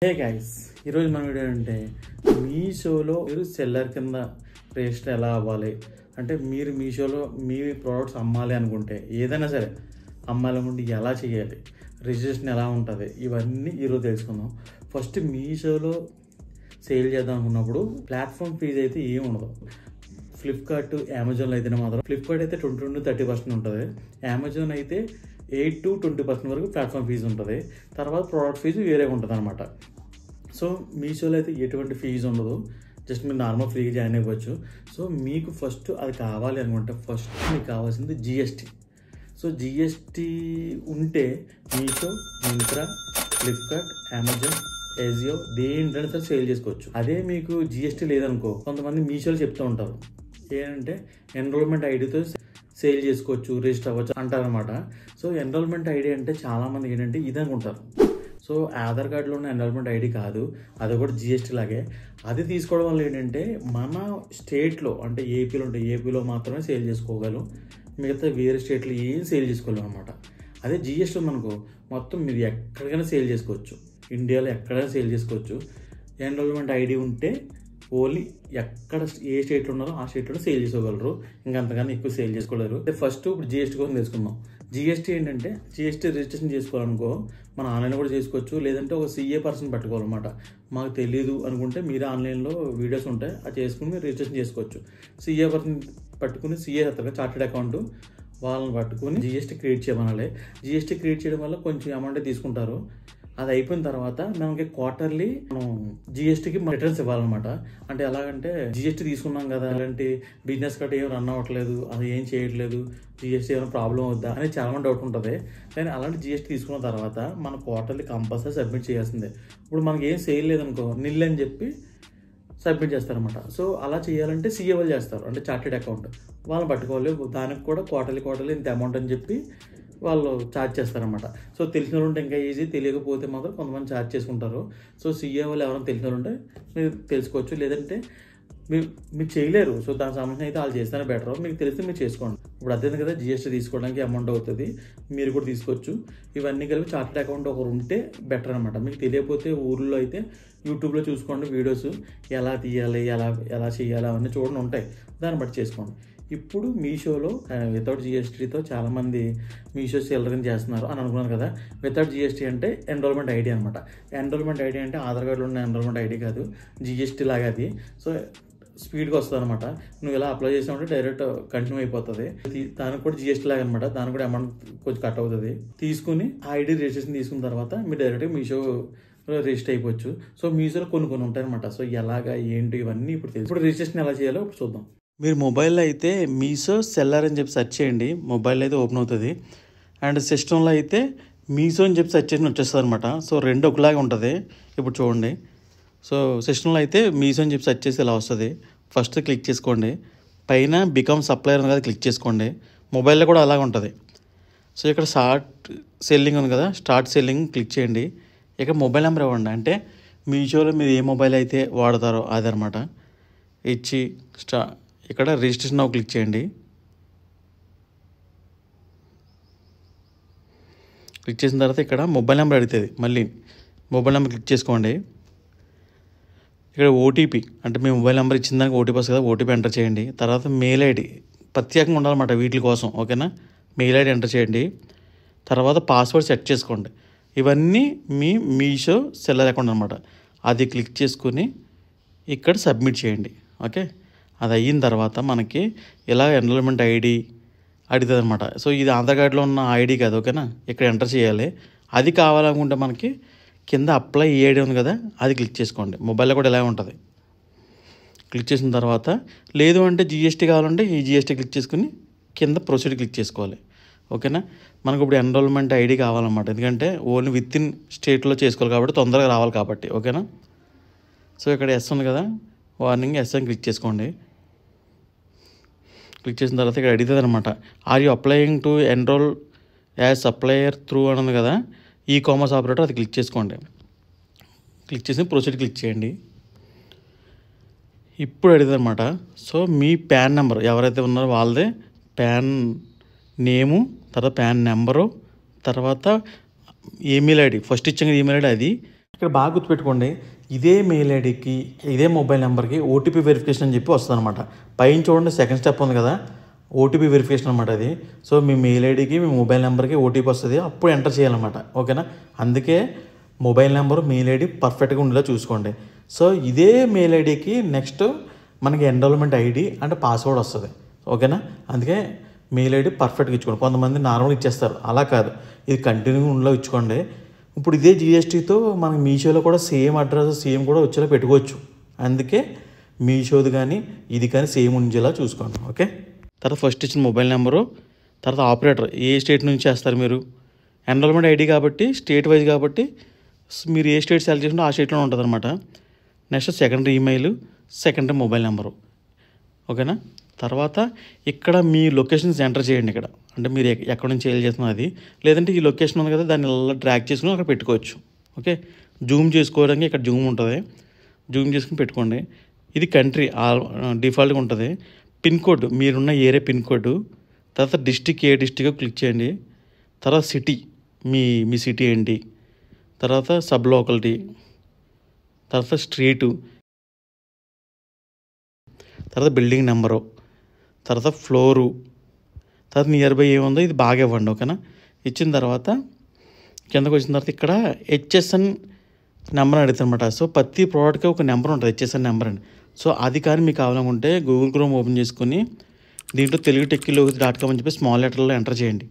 Hey guys, ఈరోజు మన video అంటే మీషోలో మీరు సెల్లర్ కింద రిజిస్టర్ ఎలా అవ్వాలి అంటే మీరు మీషోలో మీ ప్రోడక్ట్స్ అమ్మాలి అనుకుంటే ఏదైనా సరే అమ్మాలి అనుకుంటే ఎలా చేయాలి, రిజిస్ట్రేషన్ ఎలా ఉంటుంది, ఇవన్నీ ఈరోజు తెలుసుకుందాం. ఫస్ట్ మీషోలో సేల్ చేద్దాం అనుకున్నప్పుడు ప్లాట్ఫామ్ ఫీజ్ అయితే ఏమి ఉండదు. ఫ్లిప్కార్ట్, అమెజాన్లో అయితేనే మాత్రం ఫ్లిప్కార్ట్ అయితే 20-30% ఉంటుంది. అమెజాన్ అయితే 8-20% వరకు ప్లాట్ఫామ్ ఫీజు ఉంటుంది. తర్వాత ప్రోడక్ట్ ఫీజు వేరే ఉంటుంది అనమాట. సో మీషోలో అయితే ఎటువంటి ఫీజు ఉండదు, జస్ట్ మీరు నార్మల్ ఫ్రీగా జాయిన్ అయిపోవచ్చు. సో మీకు ఫస్ట్ అది కావాలి అనుకుంటే ఫస్ట్ మీకు కావాల్సింది జిఎస్టీ. సో జిఎస్టీ ఉంటే మీషో, మింత్రా, ఫ్లిప్కార్ట్, అమెజాన్, ఏజియో దేంట్లోనే సరే సేల్ చేసుకోవచ్చు. అదే మీకు జిఎస్టీ లేదనుకో, కొంతమంది మీషోలో చెప్తూ ఉంటారు ఏంటంటే ఎన్రోల్మెంట్ ఐడితో సేల్ చేసుకోవచ్చు, రిజిస్టర్ అవ్వచ్చు అంటారనమాట. సో ఎన్రోల్మెంట్ ఐడి అంటే చాలామంది ఏంటంటే ఇది అనుకుంటారు. సో ఆధార్ కార్డులో ఉన్న ఎన్రోల్మెంట్ ఐడి కాదు, అది కూడా జిఎస్టీ లాగే. అది తీసుకోవడం వల్ల ఏంటంటే మన స్టేట్లో అంటే ఏపీలో ఉంటే ఏపీలో మాత్రమే సేల్ చేసుకోగలం, మిగతా వేరే స్టేట్లో ఏం సేల్ చేసుకోలేము అనమాట. అదే జిఎస్టీ ఉందనుకో మొత్తం మీరు ఎక్కడికైనా సేల్ చేసుకోవచ్చు, ఇండియాలో ఎక్కడైనా సేల్ చేసుకోవచ్చు. ఎన్రోల్మెంట్ ఐడి ఉంటే ఓన్లీ ఎక్కడ ఏ స్టేట్లో ఉన్నారో ఆ స్టేట్లో సేల్ చేసుకోగలరు, ఇంకా అంతకన్నా ఎక్కువ సేల్ చేసుకోలేరు. ఫస్ట్ ఇప్పుడు జిఎస్టీ కోసం తెలుసుకుందాం. జిఎస్టీ ఏంటంటే జిఎస్టీ రిజిస్ట్రేషన్ చేసుకోవాలనుకో మనం ఆన్లైన్లో కూడా చేసుకోవచ్చు, లేదంటే ఒక సిఏ పర్సన్ పెట్టుకోవాలన్నమాట. మాకు తెలియదు అనుకుంటే మీరు ఆన్లైన్లో వీడియోస్ ఉంటాయి, అది చేసుకుని మీరు రిజిస్ట్రేషన్ చేసుకోవచ్చు. సిఏ పర్సన్ పట్టుకుని సిఏ చేస్తారు, చార్టెడ్ అకౌంట్, వాళ్ళని పట్టుకుని జిఎస్టీ క్రియేట్ చేయమనాలి. జిఎస్టీ క్రియేట్ చేయడం వల్ల కొంచెం అమౌంట్ తీసుకుంటారు. అది అయిపోయిన తర్వాత మనకి క్వార్టర్లీ మనం జిఎస్టీకి రిటర్న్స్ ఇవ్వాలన్నమాట. అంటే ఎలాగంటే జిఎస్టీ తీసుకున్నాం కదా, అలాంటి బిజినెస్ కట్ట ఏం రన్ అవ్వట్లేదు, అది ఏం చేయట్లేదు, జిఎస్టీ ఏమైనా ప్రాబ్లం అవుద్దా అని చాలా మంది డౌట్ ఉంటుంది. కానీ అలాంటి జిఎస్టీ తీసుకున్న తర్వాత మన క్వార్టర్లీ కంపల్సరీ సబ్మిట్ చేయాల్సిందే. ఇప్పుడు మనకి ఏం సేల్ లేదనుకో నిల్ అని చెప్పి సబ్మిట్ చేస్తారనమాట. సో అలా చేయాలంటే సిఏ వాళ్ళు చేస్తారు, అంటే చార్టెడ్ అకౌంట్, వాళ్ళని పట్టుకోవాలి. దానికి కూడా క్వార్టర్లీ ఇంత అమౌంట్ అని చెప్పి వాళ్ళు ఛార్జ్ చేస్తారనమాట. సో తెలిసిన వాళ్ళు ఉంటే ఇంకా ఈజీ, తెలియకపోతే మాత్రం కొంతమంది ఛార్జ్ చేసుకుంటారు. సో సిఏ వాళ్ళు ఎవరైనా తెలిసిన వాళ్ళు ఉంటే మీరు తెలుసుకోవచ్చు, లేదంటే మీరు చేయలేరు. సో దానికి సంబంధించి అయితే వాళ్ళు చేస్తేనే బెటర్, మీకు తెలిస్తే మీరు చేసుకోండి. ఇప్పుడు అర్థం కదా, జిఎస్టీ తీసుకోవడానికి అమౌంట్ అవుతుంది, మీరు కూడా తీసుకోవచ్చు. ఇవన్నీ కలిపి చార్టెడ్ అకౌంట్ ఒకరు ఉంటే బెటర్ అనమాట. మీకు తెలియకపోతే ఊర్లో అయితే యూట్యూబ్లో చూసుకోండి, వీడియోస్ ఎలా తీయాలి, ఎలా చేయాలి అవన్నీ చూడండి ఉంటాయి, దాన్ని బట్టి చేసుకోండి. ఇప్పుడు మీషోలో వితౌట్ జిఎస్టీతో చాలామంది మీషో సెల్లర్ని చేస్తున్నారు అని అనుకున్నారు కదా. వితౌట్ జిఎస్టీ అంటే ఎన్రోల్మెంట్ ఐడి అనమాట. ఎన్రోల్మెంట్ ఐడి అంటే ఆధార్ కార్డులో ఉన్న ఎన్రోల్మెంట్ ఐడి కాదు, జిఎస్టీ లాగా అది. సో స్పీడ్గా వస్తుంది అనమాట. నువ్వు ఇలా అప్లై చేసామంటే డైరెక్ట్ కంటిన్యూ అయిపోతుంది. దానికి కూడా జిఎస్టీ లాగా అనమాట, దానికి కూడా అమౌంట్ కొంచెం కట్ అవుతుంది. తీసుకుని ఆ ఐడి రిజిస్ట్రేషన్ తీసుకున్న తర్వాత మీరు డైరెక్ట్గా మీషో రిజిస్టర్ అయిపోవచ్చు. సో మీషోలో కొన్ని ఉంటాయన్నమాట. సో ఎలాగా ఏంటి ఇవన్నీ ఇప్పుడు తెలుసు. ఇప్పుడు రిజిస్ట్రేషన్ ఎలా చేయాలో ఇప్పుడు చూద్దాం. మీరు మొబైల్లో అయితే మీషో సెల్లర్ అని చెప్పి సెర్చ్ చేయండి, మొబైల్లో అయితే ఓపెన్ అవుతుంది. అండ్ సిస్టంలో అయితే మీషో అని చెప్పి సెర్చ్ చేసి వచ్చేస్తుంది అనమాట. సో రెండు ఒకలాగే ఉంటుంది. ఇప్పుడు చూడండి, సో సిస్టంలో అయితే మీషో అని చెప్పి సెర్చ్ చేసి ఇలా వస్తుంది. ఫస్ట్ క్లిక్ చేసుకోండి, పైన బికమ్ సప్లయర్ ఉంది కదా క్లిక్ చేసుకోండి. మొబైల్లో కూడా అలాగే ఉంటుంది. సో ఇక్కడ స్టార్ట్ సెల్లింగ్ ఉంది కదా, స్టార్ట్ సెల్లింగ్ క్లిక్ చేయండి. ఇక్కడ మొబైల్ నెంబర్ ఇవ్వండి, అంటే మీషోలో మీరు ఏ మొబైల్ అయితే వాడతారో అదనమాట. ఇచ్చి ఇక్కడ రిజిస్ట్రేషన్ నౌ క్లిక్ చేయండి. క్లిక్ చేసిన తర్వాత ఇక్కడ మొబైల్ నెంబర్ అడుగుతుంది, మళ్ళీ మొబైల్ నెంబర్ క్లిక్ చేసుకోండి. ఇక్కడ ఓటీపీ అంటే మీ మొబైల్ నెంబర్ ఇచ్చిన దానికి ఓటీపీ వస్తుంది కదా, ఓటీపీ ఎంటర్ చేయండి. తర్వాత మెయిల్ ఐడి ప్రత్యేకంగా ఉండాలన్నమాట వీటి కోసం, ఓకేనా. మెయిల్ ఐడి ఎంటర్ చేయండి. తర్వాత పాస్వర్డ్ సెట్ చేసుకోండి. ఇవన్నీ మీ మీషో సెల్లర్ అకౌంట్ అనమాట. అది క్లిక్ చేసుకుని ఇక్కడ సబ్మిట్ చేయండి, ఓకే. అది అయిన తర్వాత మనకి ఇలా ఎన్రోల్మెంట్ ఐడి అడుగుతుంది అనమాట. సో ఇది ఆధార్ కార్డులో ఉన్న ఐడి కాదు, ఓకేనా. ఇక్కడ ఎంటర్ చేయాలి. అది కావాలనుకుంటే మనకి కింద అప్లై ఐడి ఉంది కదా, అది క్లిక్ చేసుకోండి. మొబైల్లో కూడా ఇలా ఉంటుంది. క్లిక్ చేసిన తర్వాత లేదు అంటే జిఎస్టీ కావాలంటే ఈ జిఎస్టీ క్లిక్ చేసుకుని కింద ప్రొసీడ్ క్లిక్ చేసుకోవాలి, ఓకేనా. మనకు ఇప్పుడు ఎన్రోల్మెంట్ ఐడి కావాలన్నమాట, ఎందుకంటే ఓన్లీ విత్ ఇన్ స్టేట్లో చేసుకోవాలి కాబట్టి తొందరగా రావాలి కాబట్టి, ఓకేనా. సో ఇక్కడ ఎస్ ఉంది కదా, వార్నింగ్ ఎస్ అని క్లిక్ చేసుకోండి. క్లిక్ చేసిన తర్వాత ఇక్కడ అడుగుతుంది అనమాట, are you applying to enroll as supplier through అని ఉంది కదా, ఈ కామర్స్ ఆపరేటర్, అది క్లిక్ చేసుకోండి. క్లిక్ చేసి ప్రొసీడ్ క్లిక్ చేయండి. ఇప్పుడు అడుగుతుంది అనమాట. సో మీ ప్యాన్ నెంబర్ ఎవరైతే ఉన్నారో వాళ్ళదే ప్యాన్ నేము, తర్వాత ప్యాన్ నెంబరు, తర్వాత ఈమెయిల్ ఐడి, ఫస్ట్ ఇచ్చిన ఈమెయిల్ ఐడి అది, ఇక్కడ బాగా గుర్తుపెట్టుకోండి, ఇదే మెయిల్ ఐడికి ఇదే మొబైల్ నెంబర్కి ఓటీపీ వెరిఫికేషన్ అని చెప్పి వస్తుంది అనమాట. పైన చూడండి సెకండ్ స్టెప్ ఉంది కదా, ఓటీపీ వెరిఫికేషన్ అనమాట అది. సో మీ మెయిల్ ఐడికి మీ మొబైల్ నెంబర్కి ఓటీపీ వస్తుంది, అప్పుడు ఎంటర్ చేయాలన్నమాట. ఓకేనా? అందుకే మొబైల్ నెంబరు మెయిల్ ఐడి పర్ఫెక్ట్గా ఉండేలా చూసుకోండి. సో ఇదే మెయిల్ ఐడికి నెక్స్ట్ మనకి ఎన్రోల్మెంట్ ఐడి అంటే పాస్వర్డ్ వస్తుంది. ఓకేనా? అందుకే మెయిల్ ఐడి పర్ఫెక్ట్గా ఇచ్చుకోండి. కొంతమంది నార్మల్గా ఇచ్చేస్తారు, అలా కాదు, ఇది కంటిన్యూ ఉండలో ఇచ్చుకోండి. ఇప్పుడు ఇదే జిఎస్టీతో మనకి మీషోలో కూడా సేమ్ అడ్రస్ సేమ్ కూడా వచ్చేలా పెట్టుకోవచ్చు. అందుకే మీషోది కానీ ఇది కానీ సేమ్ ఉంచేలా చూసుకోండి. ఓకే? తర్వాత ఫస్ట్ ఇచ్చిన మొబైల్ నెంబరు, తర్వాత ఆపరేటర్ ఏ స్టేట్ నుంచి చేస్తారు మీరు, ఎన్రోల్మెంట్ ఐడి కాబట్టి స్టేట్ వైజ్ కాబట్టి మీరు ఏ స్టేట్ సెలెక్ట్ చేసినా ఆ స్టేట్లోనే ఉంటుంది అనమాట. Next secondary email, secondary mobile number. ఓకేనా? తర్వాత ఇక్కడ మీ లొకేషన్స్ ఎంటర్ చేయండి. ఇక్కడ అంటే మీరు ఎక్కడి నుంచి సేల్ చేస్తున్నారు అది, లేదంటే ఈ లొకేషన్ ఉంది కదా దాన్ని ఇలా డ్రాగ్ చేసుకుని అక్కడ పెట్టుకోవచ్చు. ఓకే? జూమ్ చేసుకోవడానికి ఇక్కడ జూమ్ ఉంటుంది, జూమ్ చేసుకుని పెట్టుకోండి. ఇది కంట్రీ డిఫాల్ట్గా ఉంటుంది. పిన్ కోడ్ మీరున్న ఏరియా పిన్ కోడ్, తర్వాత డిస్టిక్ ఏ డిస్టిక్ క్లిక్ చేయండి. తర్వాత సిటీ మీ సిటీ ఏంటి, తర్వాత సబ్ లోకాలిటీ, తర్వాత స్ట్రీటు, తర్వాత బిల్డింగ్ నెంబరు, తర్వాత ఫ్లోరు, తర్వాత నియర్ బై ఏముందో ఇది బాగా ఇవ్వండి. ఓకేనా? ఇచ్చిన తర్వాత కిందకు వచ్చిన తర్వాత ఇక్కడ హెచ్ఎస్ఎన్ నెంబర్ అడుగుతారనమాట. సో ప్రతి ప్రోడక్ట్కి ఒక నెంబర్ ఉంటుంది, హెచ్ఎస్ఎన్ నెంబర్ అండి. సో అది కానీ మీకు కావాలనుకుంటే గూగుల్ క్రోమ్ ఓపెన్ చేసుకుని దీంట్లో telugutechilogi.com అని చెప్పి స్మాల్ లెటర్లో ఎంటర్ చేయండి.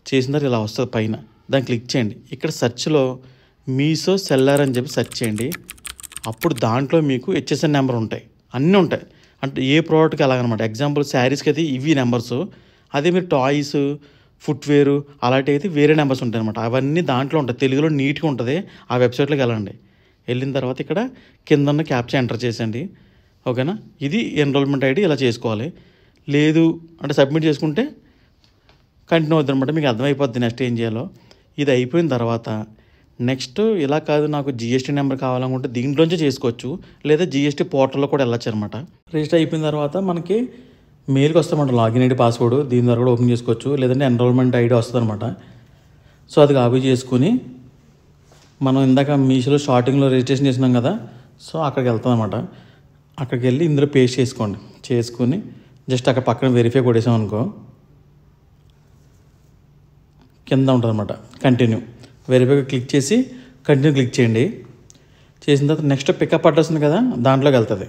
చేసిన తర్వాత ఇలా వస్తుంది పైన, దాన్ని క్లిక్ చేయండి. ఇక్కడ సెర్చ్లో మీషో సెల్లర్ అని చెప్పి సెర్చ్ చేయండి. అప్పుడు దాంట్లో మీకు హెచ్ఎస్ఎన్ నెంబర్ ఉంటాయి, అన్నీ ఉంటాయి. అంటే ఏ ప్రోడక్ట్కి అలాగనమాట. ఎగ్జాంపుల్ శారీస్కి అయితే ఇవి నెంబర్స్, అదే మీరు టాయ్స్ ఫుట్వేరు అలాంటివి అయితే వేరే నెంబర్స్ ఉంటాయి అనమాట. అవన్నీ దాంట్లో ఉంటాయి, తెలుగులో నీట్గా ఉంటుంది. ఆ వెబ్సైట్లోకి వెళ్ళండి. వెళ్ళిన తర్వాత ఇక్కడ కింద ఉన్న క్యాప్చా ఎంటర్ చేసండి. ఓకేనా? ఇది ఎన్రోల్మెంట్ ఐడి ఇలా చేసుకోవాలి. లేదు అంటే సబ్మిట్ చేసుకుంటే కంటిన్యూ అవుతుంది అనమాట. మీకు అర్థమైపోద్ది నెక్స్ట్ ఏం చేయాలో. ఇది అయిపోయిన తర్వాత నెక్స్ట్ ఇలా కాదు నాకు జిఎస్టీ నెంబర్ కావాలనుకుంటే దీంట్లోంచే చేసుకోవచ్చు, లేదా జిఎస్టీ పోర్టల్లో కూడా వెళ్ళచ్చు అనమాట. రిజిస్టర్ అయిపోయిన తర్వాత మనకి మెయిల్కి వస్తామంట లాగిన్ ఐడి పాస్వర్డ్, దీని ద్వారా కూడా ఓపెన్ చేసుకోవచ్చు, లేదంటే ఎన్రోల్మెంట్ ఐడి వస్తుంది అనమాట. సో అది కాపీ చేసుకుని మనం ఇందాక మీషోలో స్టార్టింగ్లో రిజిస్ట్రేషన్ చేసినాం కదా, సో అక్కడికి వెళ్తాం అనమాట. అక్కడికి వెళ్ళి ఇందులో పేస్ట్ చేసుకోండి. చేసుకుని జస్ట్ అక్కడ పక్కన వెరిఫై కొట్టేసాం అనుకో, కింద ఉంటుంది అనమాట కంటిన్యూ. వెరిఫై క్లిక్ చేసి కంటిన్యూ క్లిక్ చేయండి. చేసిన తర్వాత నెక్స్ట్ పికప్ అడ్రస్ ఉంది కదా, దాంట్లోకి వెళ్తుంది.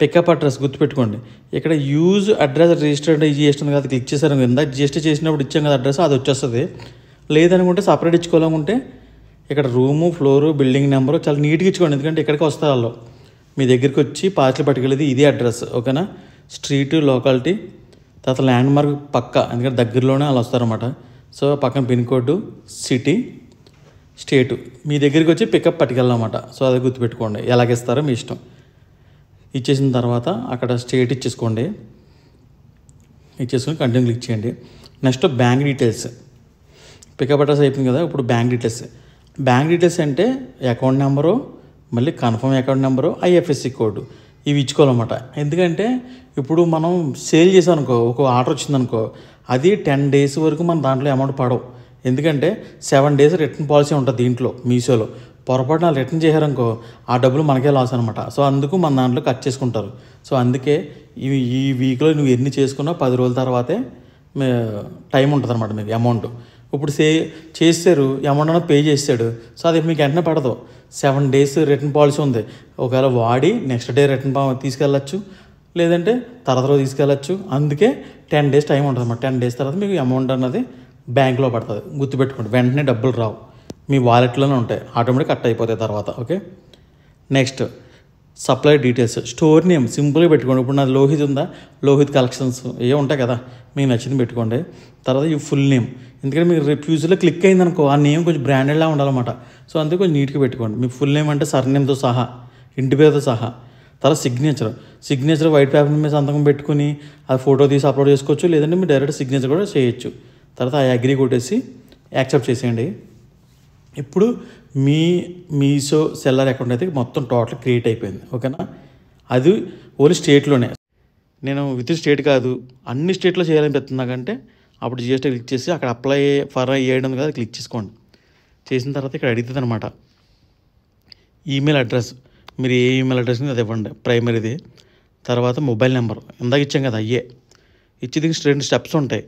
పికప్ అడ్రస్ గుర్తుపెట్టుకోండి. ఇక్కడ యూజ్ అడ్రస్ రిజిస్టర్డ్ జిఎస్టీ ఉంది కదా, క్లిక్ చేశారు కింద. జిఎస్టీ చేసినప్పుడు ఇచ్చాం కదా అడ్రస్, అది వచ్చేస్తుంది. లేదనుకుంటే సపరేట్ ఇచ్చుకోవాలనుకుంటే ఇక్కడ రూము, ఫ్లోరు, బిల్డింగ్ నెంబరు చాలా నీట్గా ఇచ్చుకోండి. ఎందుకంటే ఇక్కడికి వస్తారు వాళ్ళు, మీ దగ్గరికి వచ్చి పార్సల్ పట్టుకెళ్ళేది ఇదే అడ్రస్. ఓకేనా? స్ట్రీటు, లోకాలిటీ, తర్వాత ల్యాండ్ మార్క్ పక్క, ఎందుకంటే దగ్గరలోనే వాళ్ళు వస్తారన్నమాట. సో పక్కన పిన్ కోడ్, సిటీ, స్టేటు, మీ దగ్గరికి వచ్చి పికప్ పట్టుకెళ్ళాలన్నమాట. సో అది గుర్తుపెట్టుకోండి. ఎలాగిస్తారో మీ ఇష్టం. ఇచ్చేసిన తర్వాత అక్కడ స్టేట్ ఇచ్చేసుకోండి. ఇచ్చేసుకొని కంటిన్యూ క్లిక్ చేయండి. Next bank details. Pickup address అయిపోయింది కదా, ఇప్పుడు బ్యాంక్ డీటెయిల్స్. బ్యాంక్ డీటెయిల్స్ అంటే అకౌంట్ నెంబరు, మళ్ళీ confirm account number, IFSC code, ఇవి ఇచ్చుకోవాలన్నమాట. ఎందుకంటే ఇప్పుడు మనం సేల్ చేసాం అనుకో, ఒక ఆర్డర్ వచ్చిందనుకో, అది 10 days వరకు మన దాంట్లో అమౌంట్ పడవు. ఎందుకంటే 7 days రిటర్న్ పాలసీ ఉంటుంది దీంట్లో మీషోలో. పొరపాటున రిటర్న్ చేశారనుకో ఆ డబ్బులు మనకే లాస్ అనమాట. సో అందుకు మన దాంట్లో కట్ చేసుకుంటారు. సో అందుకే ఈ వీక్లో నువ్వు ఎన్ని చేసుకున్నా 10 రోజుల తర్వాతే టైం ఉంటుంది అనమాట మీకు అమౌంట్. ఇప్పుడు చేస్తారు అమౌంట్ అన్న పే చేస్తాడు, సో అది మీకు వెంటనే పడదు. 7 days రిటర్న్ పాలసీ ఉంది. ఒకవేళ వాడి నెక్స్ట్ డే రిటర్న్ తీసుకెళ్ళచ్చు, లేదంటే తర్వాత రోజు తీసుకెళ్ళచ్చు. అందుకే 10 days టైం ఉంటుంది అన్నమాట. 10 days తర్వాత మీకు అమౌంట్ అన్నది బ్యాంక్లో పడుతుంది. గుర్తుపెట్టుకోండి, వెంటనే డబ్బులు రావు, మీ వాలెట్లోనే ఉంటాయి, ఆటోమేటిక్ కట్ అయిపోతాయి తర్వాత. Okay? Next supply details. Store name సింపుల్గా పెట్టుకోండి. ఇప్పుడు నాది లోహిత్ ఉందా, లోహిత్ కలెక్షన్స్ ఏ ఉంటాయి కదా, మీకు నచ్చింది పెట్టుకోండి. తర్వాత ఈ ఫుల్ నేమ్, ఎందుకంటే మీకు రిఫ్యూజ్లో క్లిక్ అయిందనుకో ఆ నేమ్ కొంచెం బ్రాండెడ్లా ఉండాలన్నమాట. సో అందుకే కొంచెం నీట్గా పెట్టుకోండి. మీ ఫుల్ నేమ్ అంటే సర్నేమ్తో సహా, ఇంటి పేరుతో సహా. తర్వాత సిగ్నేచర్ వైట్ పేపర్ మీద సంతకం పెట్టుకుని అది ఫోటో తీసి అప్లోడ్ చేసుకోవచ్చు, లేదంటే మీరు డైరెక్ట్ సిగ్నేచర్ కూడా చేయొచ్చు. తర్వాత ఆ అగ్రీ కొట్టేసి యాక్సెప్ట్ చేసేయండి. ఇప్పుడు మీషో సెల్లర్ అకౌంట్ అయితే మొత్తం టోటల్ క్రియేట్ అయిపోయింది. ఓకేనా? అది ఓన్లీ స్టేట్లోనే. నేను విత్ స్టేట్ కాదు, అన్ని స్టేట్లో చేయాలని పెడుతున్నాకంటే అప్పుడు జిఎస్టీ క్లిక్ చేసి అక్కడ అప్లై ఫర్ చేయడం కదా క్లిక్ చేసుకోండి. చేసిన తర్వాత ఇక్కడ అడుగుతుంది అనమాట ఈమెయిల్ అడ్రస్. మీరు ఏ ఈమెయిల్ అడ్రస్ని అది ఇవ్వండి, ప్రైమరీది. తర్వాత మొబైల్ నెంబర్ ఇందాక ఇచ్చాం కదా, అయ్యే ఇచ్చి దీనికి 2 స్టెప్స్ ఉంటాయి.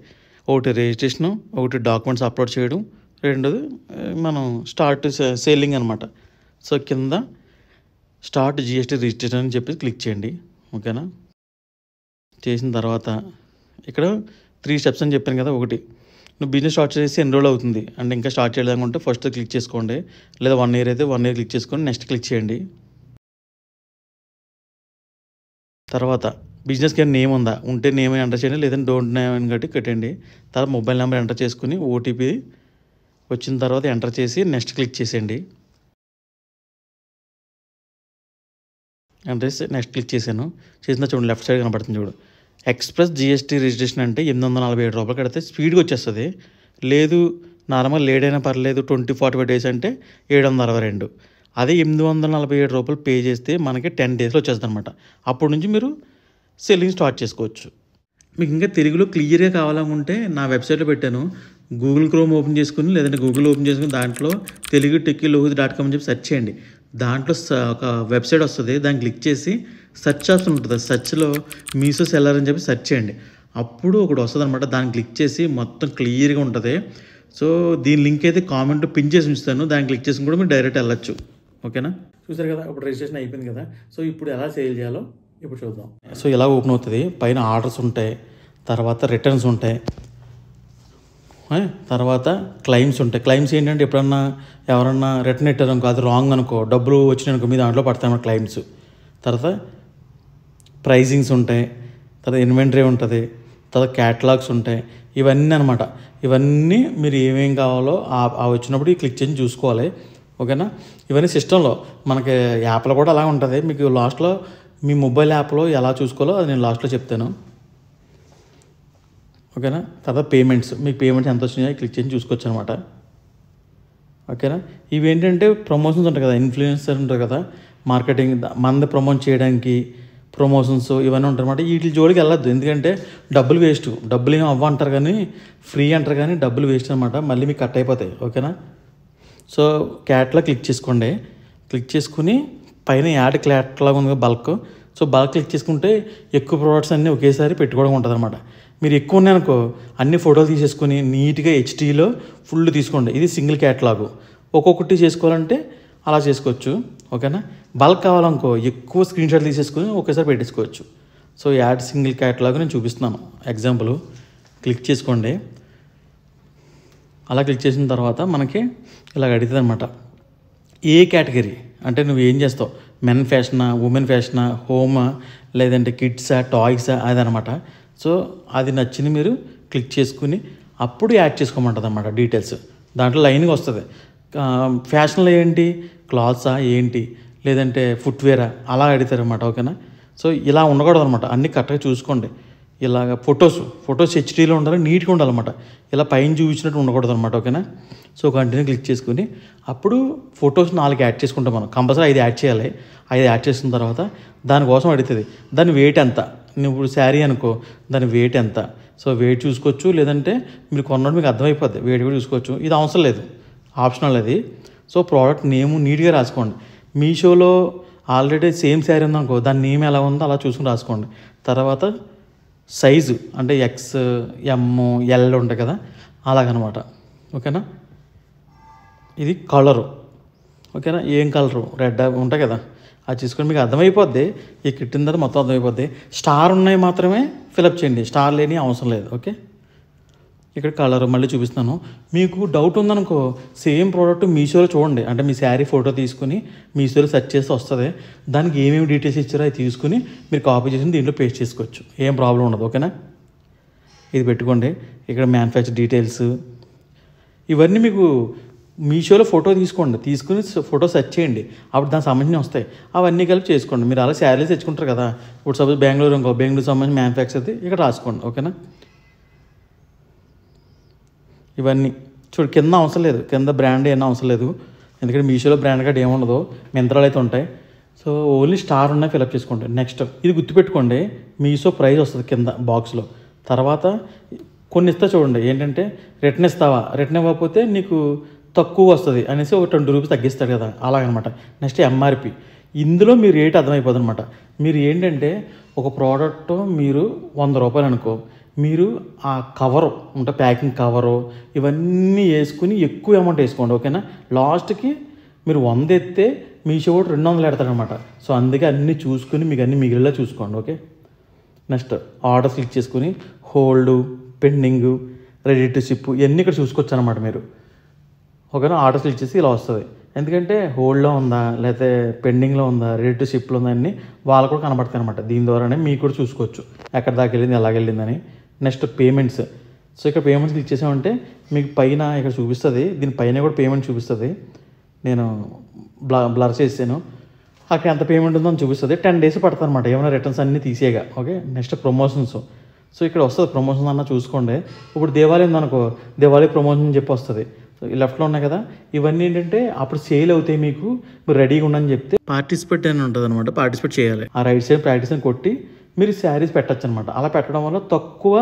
ఒకటి రిజిస్ట్రేషను, ఒకటి డాక్యుమెంట్స్ అప్లోడ్ చేయడం, రెండోది మనం స్టార్ట్ సేలింగ్ అనమాట. సో కింద స్టార్ట్ GST రిజిస్ట్రేషన్ అని చెప్పి క్లిక్ చేయండి. ఓకేనా. చేసిన తర్వాత ఇక్కడ 3 స్టెప్స్ అని చెప్పాను కదా. ఒకటి, నువ్వు బిజినెస్ స్టార్ట్ చేసి ఎన్ని రోజులు అవుతుంది అంటే ఇంకా స్టార్ట్ చేయలేదనుకుంటే ఫస్ట్ క్లిక్ చేసుకోండి. లేదా 1 ఇయర్ అయితే 1 ఇయర్ క్లిక్ చేసుకొని నెక్స్ట్ క్లిక్ చేయండి. తర్వాత బిజినెస్కి నేమ్ ఉందా, ఉంటే నేమ్ ఎంటర్ చేయండి, లేదంటే డోంట్ నేమ్ అని కట్టి కట్టండి. తర్వాత మొబైల్ నెంబర్ ఎంటర్ చేసుకుని OTP వచ్చిన తర్వాత ఎంటర్ చేసి నెక్స్ట్ క్లిక్ చేసేయండి. ఎంటర్ చేసి నెక్స్ట్ క్లిక్ చేశాను. చేసిన చూడండి లెఫ్ట్ సైడ్ కనబడుతుంది చూడు, ఎక్స్ప్రెస్ GST రిజిస్ట్రేషన్ అంటే 847 రూపాయలు కడితే స్పీడ్గా వచ్చేస్తుంది. లేదు నార్మల్ లేట్ అయినా పర్లేదు 20-45 డేస్ అంటే 762. అదే 847 రూపాయలు పే చేస్తే మనకి 10 డేస్లో వచ్చేస్తుంది అనమాట. అప్పటి నుంచి మీరు సెల్లింగ్ స్టార్ట్ చేసుకోవచ్చు. మీకు ఇంకా తెలుగులో క్లియర్గా కావాలనుకుంటే నా వెబ్సైట్లో పెట్టాను. గూగుల్ క్రోమ్ ఓపెన్ చేసుకుని లేదంటే గూగుల్ ఓపెన్ చేసుకుని దాంట్లో తెలుగు techielohit.com అని చెప్పి సెర్చ్ చేయండి. దాంట్లో ఒక వెబ్సైట్ వస్తుంది, దాన్ని క్లిక్ చేసి సెర్చ్ ఆప్షన్ ఉంటుంది. సెర్చ్లో మీషో సెల్లర్ అని చెప్పి సెర్చ్ చేయండి. అప్పుడు ఒకటి వస్తుంది అనమాట, దాన్ని క్లిక్ చేసి మొత్తం క్లియర్గా ఉంటుంది. సో దీని లింక్ అయితే కామెంట్లో పిన్ చేసి ఉంచుతాను, దాన్ని క్లిక్ చేసి కూడా మీరు డైరెక్ట్ వెళ్ళచ్చు. ఓకేనా. చూసారు కదా, ఇప్పుడు రిజిస్ట్రేషన్ అయిపోయింది కదా. సో ఇప్పుడు ఎలా సేల్ చేయాలో ఇప్పుడు చూద్దాం. సో ఇలా ఓపెన్ అవుతుంది. పైన ఆర్డర్స్ ఉంటాయి, తర్వాత రిటర్న్స్ ఉంటాయి, తర్వాత క్లైమ్స్ ఉంటాయి. క్లైమ్స్ ఏంటంటే ఎప్పుడన్నా ఎవరన్నా రిటర్న్ ఇట్టారనుకో, అది రాంగ్ అనుకో, డబ్బులు వచ్చినాయనుకో మీ దాంట్లో పడతాయి క్లైమ్స్. తర్వాత ప్రైజింగ్స్ ఉంటాయి, తర్వాత ఇన్వెంటరీ ఉంటుంది, తర్వాత క్యాటలాగ్స్ ఉంటాయి. ఇవన్నీ అనమాట. ఇవన్నీ మీరు ఏమేం కావాలో ఆ వచ్చినప్పుడు క్లిక్ చేసి చూసుకోవాలి. ఓకేనా. ఇవన్నీ సిస్టంలో మనకి యాప్లో కూడా అలా ఉంటుంది. మీకు లాస్ట్లో మీ మొబైల్ యాప్లో ఎలా చూసుకోవాలో అది నేను లాస్ట్లో చెప్తాను. ఓకేనా. తర్వాత పేమెంట్స్, మీకు పేమెంట్స్ ఎంత వచ్చినాయో క్లిక్ చేసి చూసుకోవచ్చు అనమాట. ఓకేనా. ఇవి ఏంటంటే ప్రమోషన్స్ ఉంటాయి కదా, ఇన్ఫ్లుయెన్సర్ ఉంటారు కదా, మార్కెటింగ్ మంది ప్రమోట్ చేయడానికి ప్రమోషన్స్ ఇవన్నీ ఉంటాయి అనమాట. వీటి జోలికి వెళ్ళొద్దు, ఎందుకంటే డబ్బులు వేస్ట్. డబ్బులు ఏమో అవ్వంటారు కానీ ఫ్రీ అంటారు కానీ డబ్బులు వేస్ట్ అనమాట, మళ్ళీ మీకు కట్ అయిపోతాయి. ఓకేనా. సో క్యాట్లాగ్ క్లిక్ చేసుకోండి. క్లిక్ చేసుకుని పైన యాడ్ క్యాట్లాగ్ ఉంది బల్క్. సో బల్క్ క్లిక్ చేసుకుంటే ఎక్కువ ప్రోడక్ట్స్ అన్నీ ఒకేసారి పెట్టుకోవడం ఉంటుంది అనమాట. మీరు ఎక్కువ ఉన్నాయనుకో అన్ని ఫోటోలు తీసేసుకొని నీట్గా HDలో ఫుల్ తీసుకోండి. ఇది సింగిల్ క్యాట్లాగు. ఒక్కొక్కటి చేసుకోవాలంటే అలా చేసుకోవచ్చు. ఓకేనా. బల్క్ కావాలనుకో ఎక్కువ స్క్రీన్ షాట్ తీసేసుకొని ఒకేసారి పెట్టేసుకోవచ్చు. సో యాడ్ సింగిల్ క్యాట్లాగ్ నేను చూపిస్తున్నాను ఎగ్జాంపుల్. క్లిక్ చేసుకోండి. అలా క్లిక్ చేసిన తర్వాత మనకి ఇలా అడుగుతుంది అనమాట, ఏ కేటగిరీ అంటే నువ్వు ఏం చేస్తావు, మెన్ ఫ్యాషనా, ఉమెన్ ఫ్యాషనా, హోమా, లేదంటే కిడ్సా, టాయ్సా, అదనమాట. సో అది నచ్చింది మీరు క్లిక్ చేసుకుని అప్పుడు యాడ్ చేసుకోమంటుంది అనమాట డీటెయిల్స్. దాంట్లో లైన్గా వస్తుంది. ఫ్యాషన్లో ఏంటి, క్లాత్సా ఏంటి, లేదంటే ఫుట్వేరా, అలా అడుగుతారు అనమాట. ఓకేనా. సో ఇలా ఉండకూడదు అనమాట, అన్నీ కరెక్ట్గా చూసుకోండి. ఇలాగ ఫొటోస్ HDలో ఉండాలి, నీట్గా ఉండాలన్నమాట. ఇలా పైన చూపించినట్టు ఉండకూడదు అనమాట. ఓకేనా. సో కంటిన్యూ క్లిక్ చేసుకుని అప్పుడు ఫొటోస్ 4 యాడ్ చేసుకుంటాం మనం. కంపల్సరీ 5 యాడ్ చేయాలి. 5 యాడ్ చేసిన తర్వాత దానికోసం అడుగుతుంది దాని వెయిట్ ఎంత. నువ్వు ఇప్పుడు శారీ అనుకో, దాని వెయిట్ ఎంత. సో వెయిట్ చూసుకోవచ్చు, లేదంటే మీరు కొన్నప్పుడు మీకు అర్థమైపోద్ది, వెయిట్ కూడా చూసుకోవచ్చు. ఇది అవసరం లేదు, ఆప్షనల్ అది. సో ప్రోడక్ట్ నేమ్ నీట్గా రాసుకోండి. మీషోలో ఆల్రెడీ సేమ్ శారీ ఉందనుకో, దాని నేమ్ ఎలా ఉందో అలా చూసుకుని రాసుకోండి. తర్వాత సైజు అంటే XM L ఉంటాయి కదా, అలాగనమాట. ఓకేనా. ఇది కలరు. ఓకేనా. ఏం కలరు, రెడ్ ఉంటాయి కదా, అది చూసుకొని మీకు అర్థమైపోద్ది. ఈ కిట్టిన తర్వాత మొత్తం అర్థమైపోద్ది. స్టార్ ఉన్నాయి మాత్రమే ఫిలప్ చేయండి, స్టార్ లేని అవసరం లేదు. ఓకే. ఇక్కడ కలర్ మళ్ళీ చూపిస్తున్నాను. మీకు డౌట్ ఉందనుకో సేమ్ ప్రోడక్ట్ మీషోలో చూడండి, అంటే మీ శారీ ఫోటో తీసుకుని మీషోలో సెర్చ్ చేస్తే వస్తుంది. దానికి ఏమేమి డీటెయిల్స్ ఇచ్చారో అది తీసుకుని మీరు కాపీ చేసి దీంట్లో పేస్ట్ చేసుకోవచ్చు, ఏం ప్రాబ్లం ఉండదు. ఓకేనా. ఇది పెట్టుకోండి. ఇక్కడ మ్యానుఫ్యాక్చర్ డీటెయిల్స్ ఇవన్నీ మీకు మీషోలో ఫోటో తీసుకోండి, తీసుకుని ఫోటో సెర్చ్ చేయండి, అప్పుడు దానికి సంబంధించి వస్తాయి. అవన్నీ కలిపి చేసుకోండి. మీరు అలా శారీస్ తెచ్చుకుంటారు కదా, ఇప్పుడు సపోజ్ బెంగళూరు ఇంకో, బెంగళూరు సంబంధించి మ్యానుఫ్యాక్చర్ది ఇక్కడ రాసుకోండి. ఓకేనా. ఇవన్నీ చూడు, కింద అవసరం లేదు, కింద బ్రాండ్ ఏమన్నా అవసరం లేదు, ఎందుకంటే మీషోలో బ్రాండ్ కార్డ్ ఏముండదు, మింత్రాలు అయితే ఉంటాయి. సో ఓన్లీ స్టార్ ఉన్నాయి ఫిలప్ చేసుకోండి. నెక్స్ట్ ఇది గుర్తుపెట్టుకోండి, మీషో ప్రైస్ వస్తుంది కింద బాక్స్లో. తర్వాత కొన్ని ఇస్తా చూడండి, ఏంటంటే రిటర్న్ ఇస్తావా, రిటర్న్ ఇవ్వకపోతే నీకు తక్కువ వస్తుంది అనేసి ఒక 20 రూపీస్ తగ్గిస్తాడు కదా, అలాగనమాట. నెక్స్ట్ ఎంఆర్పి, ఇందులో మీ రేట్ అర్థమైపోతుంది అనమాట. మీరు ఏంటంటే ఒక ప్రోడక్ట్ మీరు 100 రూపాయలు అనుకో, మీరు ఆ కవరు అంటే ప్యాకింగ్ కవరు ఇవన్నీ వేసుకుని ఎక్కువ అమౌంట్ వేసుకోండి, ఓకేనా. లాస్ట్కి మీరు 100 ఎత్తే మీషో కూడా 200 పెడతాడనమాట. సో అందుకే అన్నీ చూసుకుని మీకు అన్నీ మిగిలిలా చూసుకోండి, ఓకే. నెక్స్ట్ ఆర్డర్స్ క్లిక్ చేసుకుని hold, pending, ready to ship ఇవన్నీ ఇక్కడ చూసుకోవచ్చు అనమాట మీరు, ఓకేనా. ఆర్డర్స్ క్లిక్ చేసి ఇలా వస్తుంది. ఎందుకంటే హోల్డ్లో ఉందా లేకపోతే పెండింగ్లో ఉందా రెడీ టు షిప్లో ఉందా అన్నీ వాళ్ళు కూడా కనబడతాయి అనమాట. దీని ద్వారానే మీకు కూడా చూసుకోవచ్చు ఎక్కడ దాకా వెళ్ళింది ఎలాగెళ్ళిందని. Next payments. సో ఇక్కడ పేమెంట్స్ క్లిక్ చేసామంటే మీకు పైన ఇక్కడ చూపిస్తుంది, దీని పైన కూడా పేమెంట్ చూపిస్తుంది. నేను బ్లర్ చేసాను, అక్కడ ఎంత పేమెంట్ ఉందో అని చూపిస్తుంది. 10 days పడుతుంది అనమాట ఏమైనా రిటర్న్స్ అన్నీ తీసేయగా, ఓకే. Next promotions. సో ఇక్కడ వస్తుంది ప్రమోషన్స్ అన్న చూసుకోండి. ఇప్పుడు దివాళీ ఉందనుకో, దివాళీ ప్రమోషన్ చెప్పి వస్తుంది. సో ఈ లెఫ్ట్లో ఉన్నాయి కదా, ఇవన్నీ ఏంటంటే అప్పుడు సేల్ అవుతాయి మీకు, మీరు రెడీగా ఉండని చెప్తే పార్టిసిపేట్ అని ఉంటుంది అనమాట, పార్టిసిపేట్ చేయాలి. ఆ రైట్ సైడ్ ప్రాక్టీస్ అని కొట్టి మీరు శారీస్ పెట్టచ్చు అనమాట. అలా పెట్టడం వల్ల తక్కువ